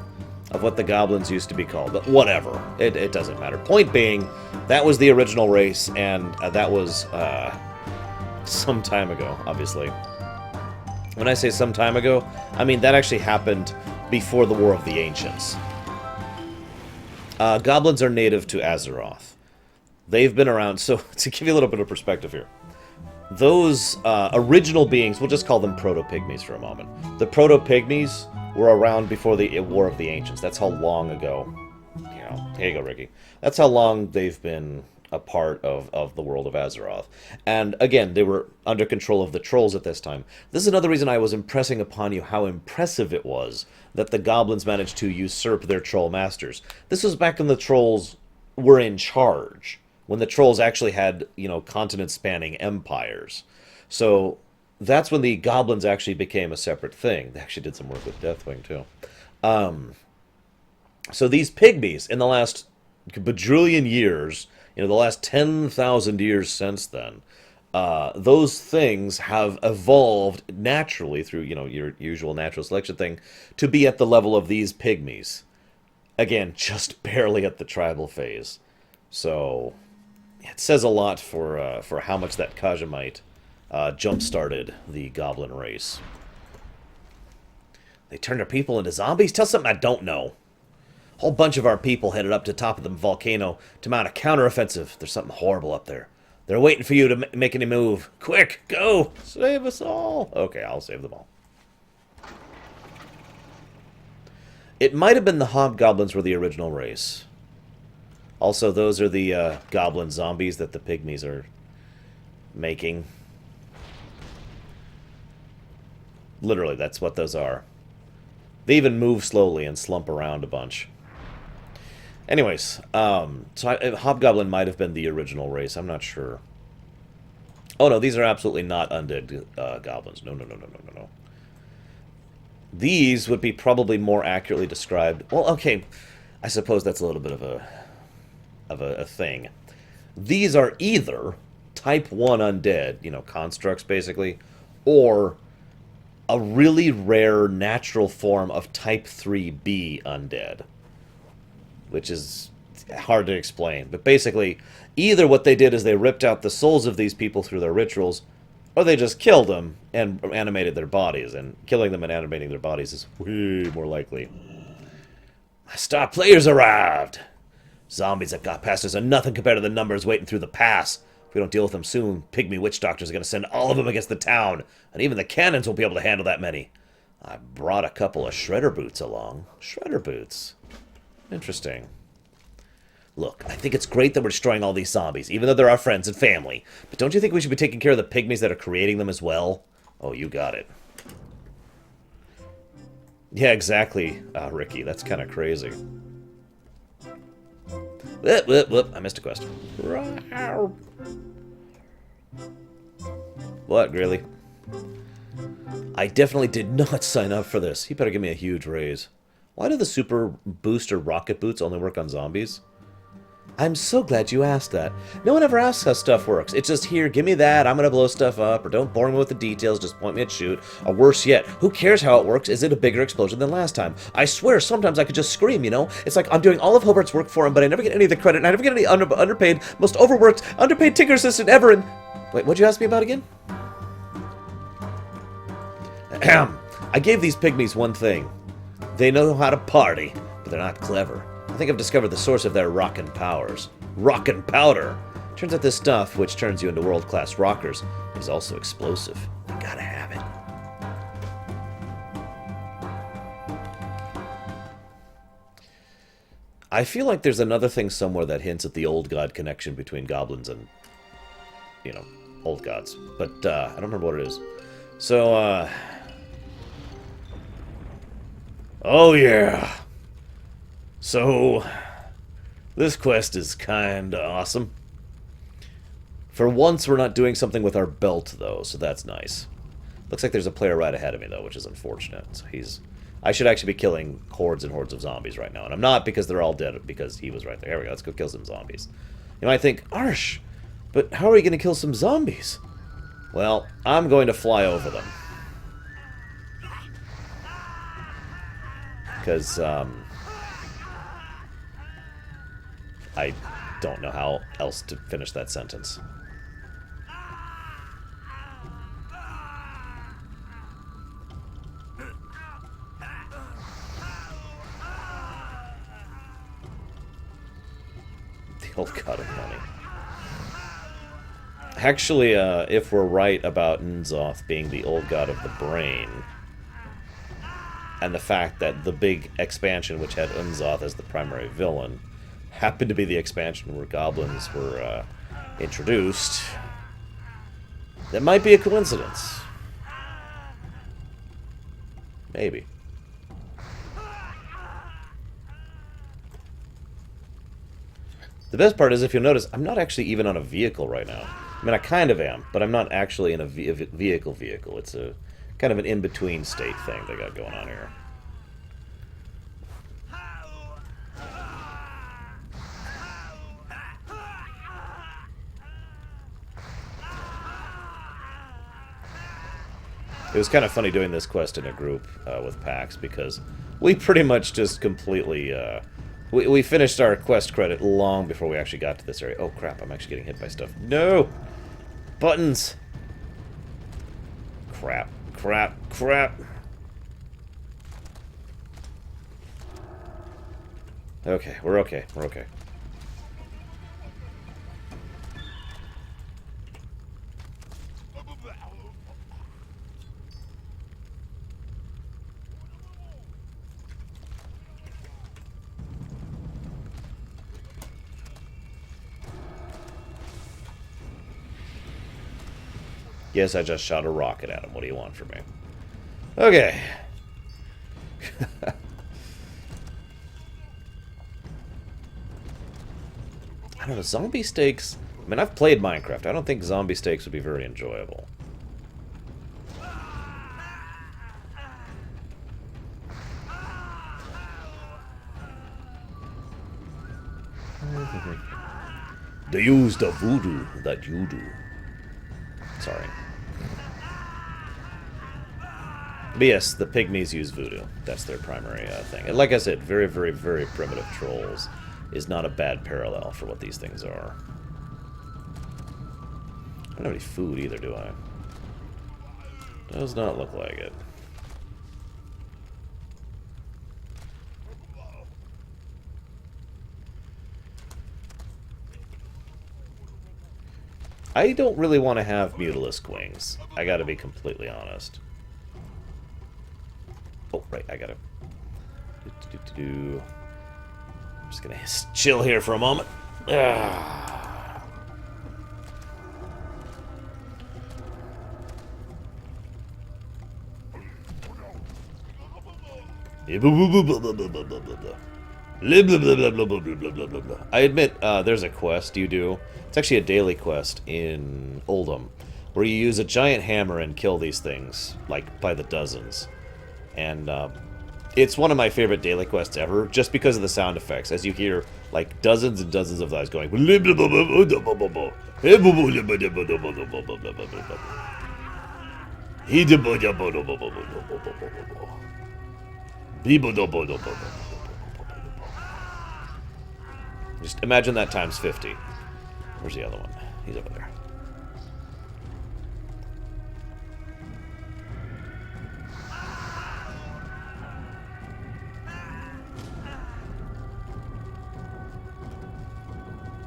of what the goblins used to be called. But whatever. It doesn't matter. Point being, that was the original race, and that was some time ago, obviously. When I say some time ago, I mean that actually happened before the War of the Ancients. Goblins are native to Azeroth. They've been around, so to give you a little bit of perspective here. Those original beings, we'll just call them proto-pygmies for a moment. The proto-pygmies were around before the War of the Ancients. That's how long ago, here you go, Ricky. That's how long they've been a part of the world of Azeroth. And again, they were under control of the trolls at this time. This is another reason I was impressing upon you how impressive it was that the goblins managed to usurp their troll masters. This was back when the trolls were in charge. When the trolls actually had, continent-spanning empires. So that's when the goblins actually became a separate thing. They actually did some work with Deathwing, too. So these pygmies, in the last bajillion years, the last 10,000 years since then, those things have evolved naturally through, your usual natural selection thing, to be at the level of these pygmies. Again, just barely at the tribal phase. So it says a lot for how much that Kajamite jump-started the goblin race. They turned our people into zombies? Tell something I don't know. A whole bunch of our people headed up to the top of the volcano to mount a counteroffensive. There's something horrible up there. They're waiting for you to make any move. Quick, go! Save us all! Okay, I'll save them all. It might have been the hobgoblins were the original race. Also, those are the goblin zombies that the pygmies are making. Literally, that's what those are. They even move slowly and slump around a bunch. Anyways, hobgoblin might have been the original race. I'm not sure. Oh, no, these are absolutely not undead goblins. No. These would be probably more accurately described. Well, okay, I suppose that's a little bit of a thing. These are either type 1 undead, constructs basically, or a really rare natural form of type 3B undead, which is hard to explain. But basically, either what they did is they ripped out the souls of these people through their rituals, or they just killed them and animated their bodies, and killing them and animating their bodies is way more likely. My star players arrived! Zombies that got past us are nothing compared to the numbers waiting through the pass. If we don't deal with them soon, Pygmy witch doctors are going to send all of them against the town, and even the cannons won't be able to handle that many. I brought a couple of shredder boots along. Shredder boots. Interesting. Look, I think it's great that we're destroying all these zombies, even though they're our friends and family. But don't you think we should be taking care of the pygmies that are creating them as well? Oh, you got it. Yeah, exactly, Ricky. That's kind of crazy. Whoop, I missed a question. What, really? I definitely did not sign up for this. He better give me a huge raise. Why do the super booster rocket boots only work on zombies? I'm so glad you asked that. No one ever asks how stuff works. It's just, here, give me that, I'm gonna blow stuff up, or don't bore me with the details, just point me at shoot. Or worse yet, who cares how it works? Is it a bigger explosion than last time? I swear, sometimes I could just scream, It's like I'm doing all of Hobart's work for him, but I never get any of the credit, and I never get any underpaid, most overworked, underpaid Tinker Assistant ever, and... Wait, what'd you ask me about again? Ahem. I gave these pygmies one thing. They know how to party, but they're not clever. I think I've discovered the source of their rockin' powers. Rockin' powder! Turns out this stuff, which turns you into world-class rockers, is also explosive. You gotta have it. I feel like there's another thing somewhere that hints at the old god connection between goblins and, you know, old gods. But I don't remember what it is. So, oh yeah. So, this quest is kinda awesome. For once, we're not doing something with our belt, though, so that's nice. Looks like there's a player right ahead of me, though, which is unfortunate. So I should actually be killing hordes and hordes of zombies right now, and I'm not because they're all dead, because he was right there. Here we go, let's go kill some zombies. You might think, Arsh, but how are we going to kill some zombies? Well, I'm going to fly over them. Because, I don't know how else to finish that sentence. The old god of money. Actually, if we're right about N'Zoth being the old god of the brain, and the fact that the big expansion, which had N'Zoth as the primary villain, happened to be the expansion where goblins were introduced, that might be a coincidence. Maybe. The best part is, if you'll notice, I'm not actually even on a vehicle right now. I mean, I kind of am, but I'm not actually in a vehicle. It's a kind of an in-between state thing they got going on here. It was kind of funny doing this quest in a group with PAX, because we pretty much just completely... We finished our quest credit long before we actually got to this area. Oh crap, I'm actually getting hit by stuff. No! Buttons! Crap, crap, crap. Okay, we're okay, we're okay. Yes, I just shot a rocket at him. What do you want from me? Okay. I don't know, zombie stakes... I mean, I've played Minecraft. I don't think zombie stakes would be very enjoyable. They use the voodoo that you do. Sorry. But yes, the Pygmies use voodoo. That's their primary thing. And like I said, very, very, very primitive trolls is not a bad parallel for what these things are. I don't have any food either, do I? Does not look like it. I don't really want to have Mutalisk wings. I gotta be completely honest. Oh, right, I gotta... I'm just gonna chill here for a moment. I admit, there's a quest you do. It's actually a daily quest in Oldham, where you use a giant hammer and kill these things, like, by the dozens. And, it's one of my favorite daily quests ever, just because of the sound effects, as you hear, like, dozens and dozens of those going... Just imagine that times 50. Where's the other one? He's over there.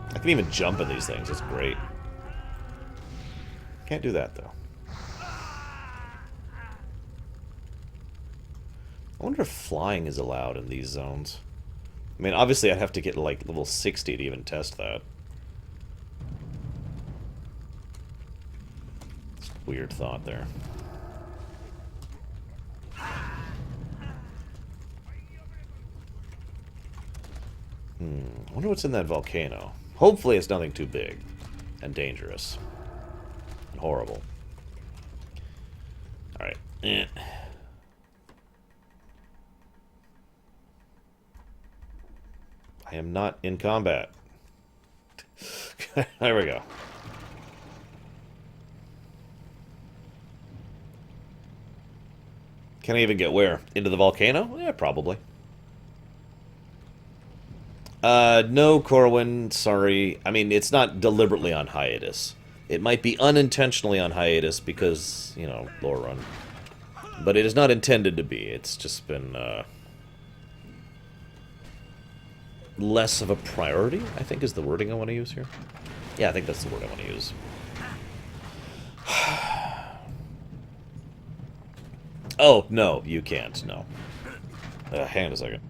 I can even jump in these things. It's great. Can't do that, though. I wonder if flying is allowed in these zones. I mean, obviously I'd have to get, like, level 60 to even test that. It's a weird thought there. I wonder what's in that volcano. Hopefully it's nothing too big and dangerous and horrible. Alright. I am not in combat. There we go. Can I even get where? Into the volcano? Yeah, probably. No, Corwin, sorry. I mean, it's not deliberately on hiatus. It might be unintentionally on hiatus because, you know, Lorerun. But it is not intended to be. It's just been, less of a priority, I think is the wording I want to use here. Yeah, I think that's the word I want to use. Oh, no, you can't, no. Hang on a second.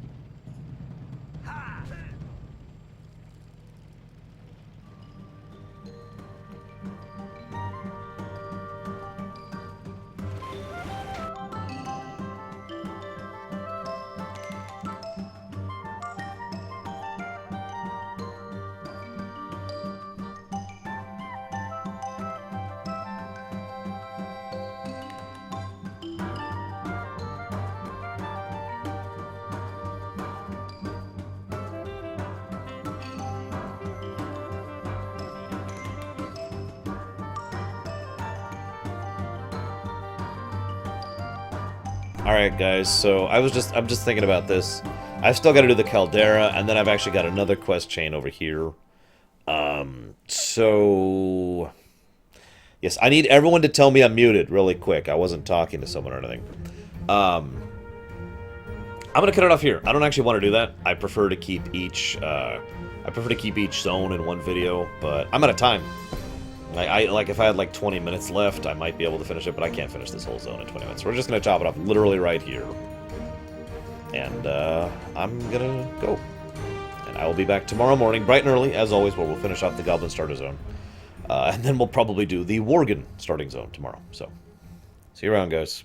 Alright guys, so I'm just thinking about this. I've still got to do the caldera, and then I've actually got another quest chain over here. So... Yes, I need everyone to tell me I'm muted really quick. I wasn't talking to someone or anything. I'm gonna cut it off here. I don't actually want to do that. I prefer to keep each zone in one video, but I'm out of time. Like if I had like 20 minutes left, I might be able to finish it, but I can't finish this whole zone in 20 minutes. We're just gonna chop it off literally right here. And I'm gonna go. And I will be back tomorrow morning, bright and early, as always, where we'll finish off the Goblin starter zone. And then we'll probably do the Worgen starting zone tomorrow. So, see you around, guys.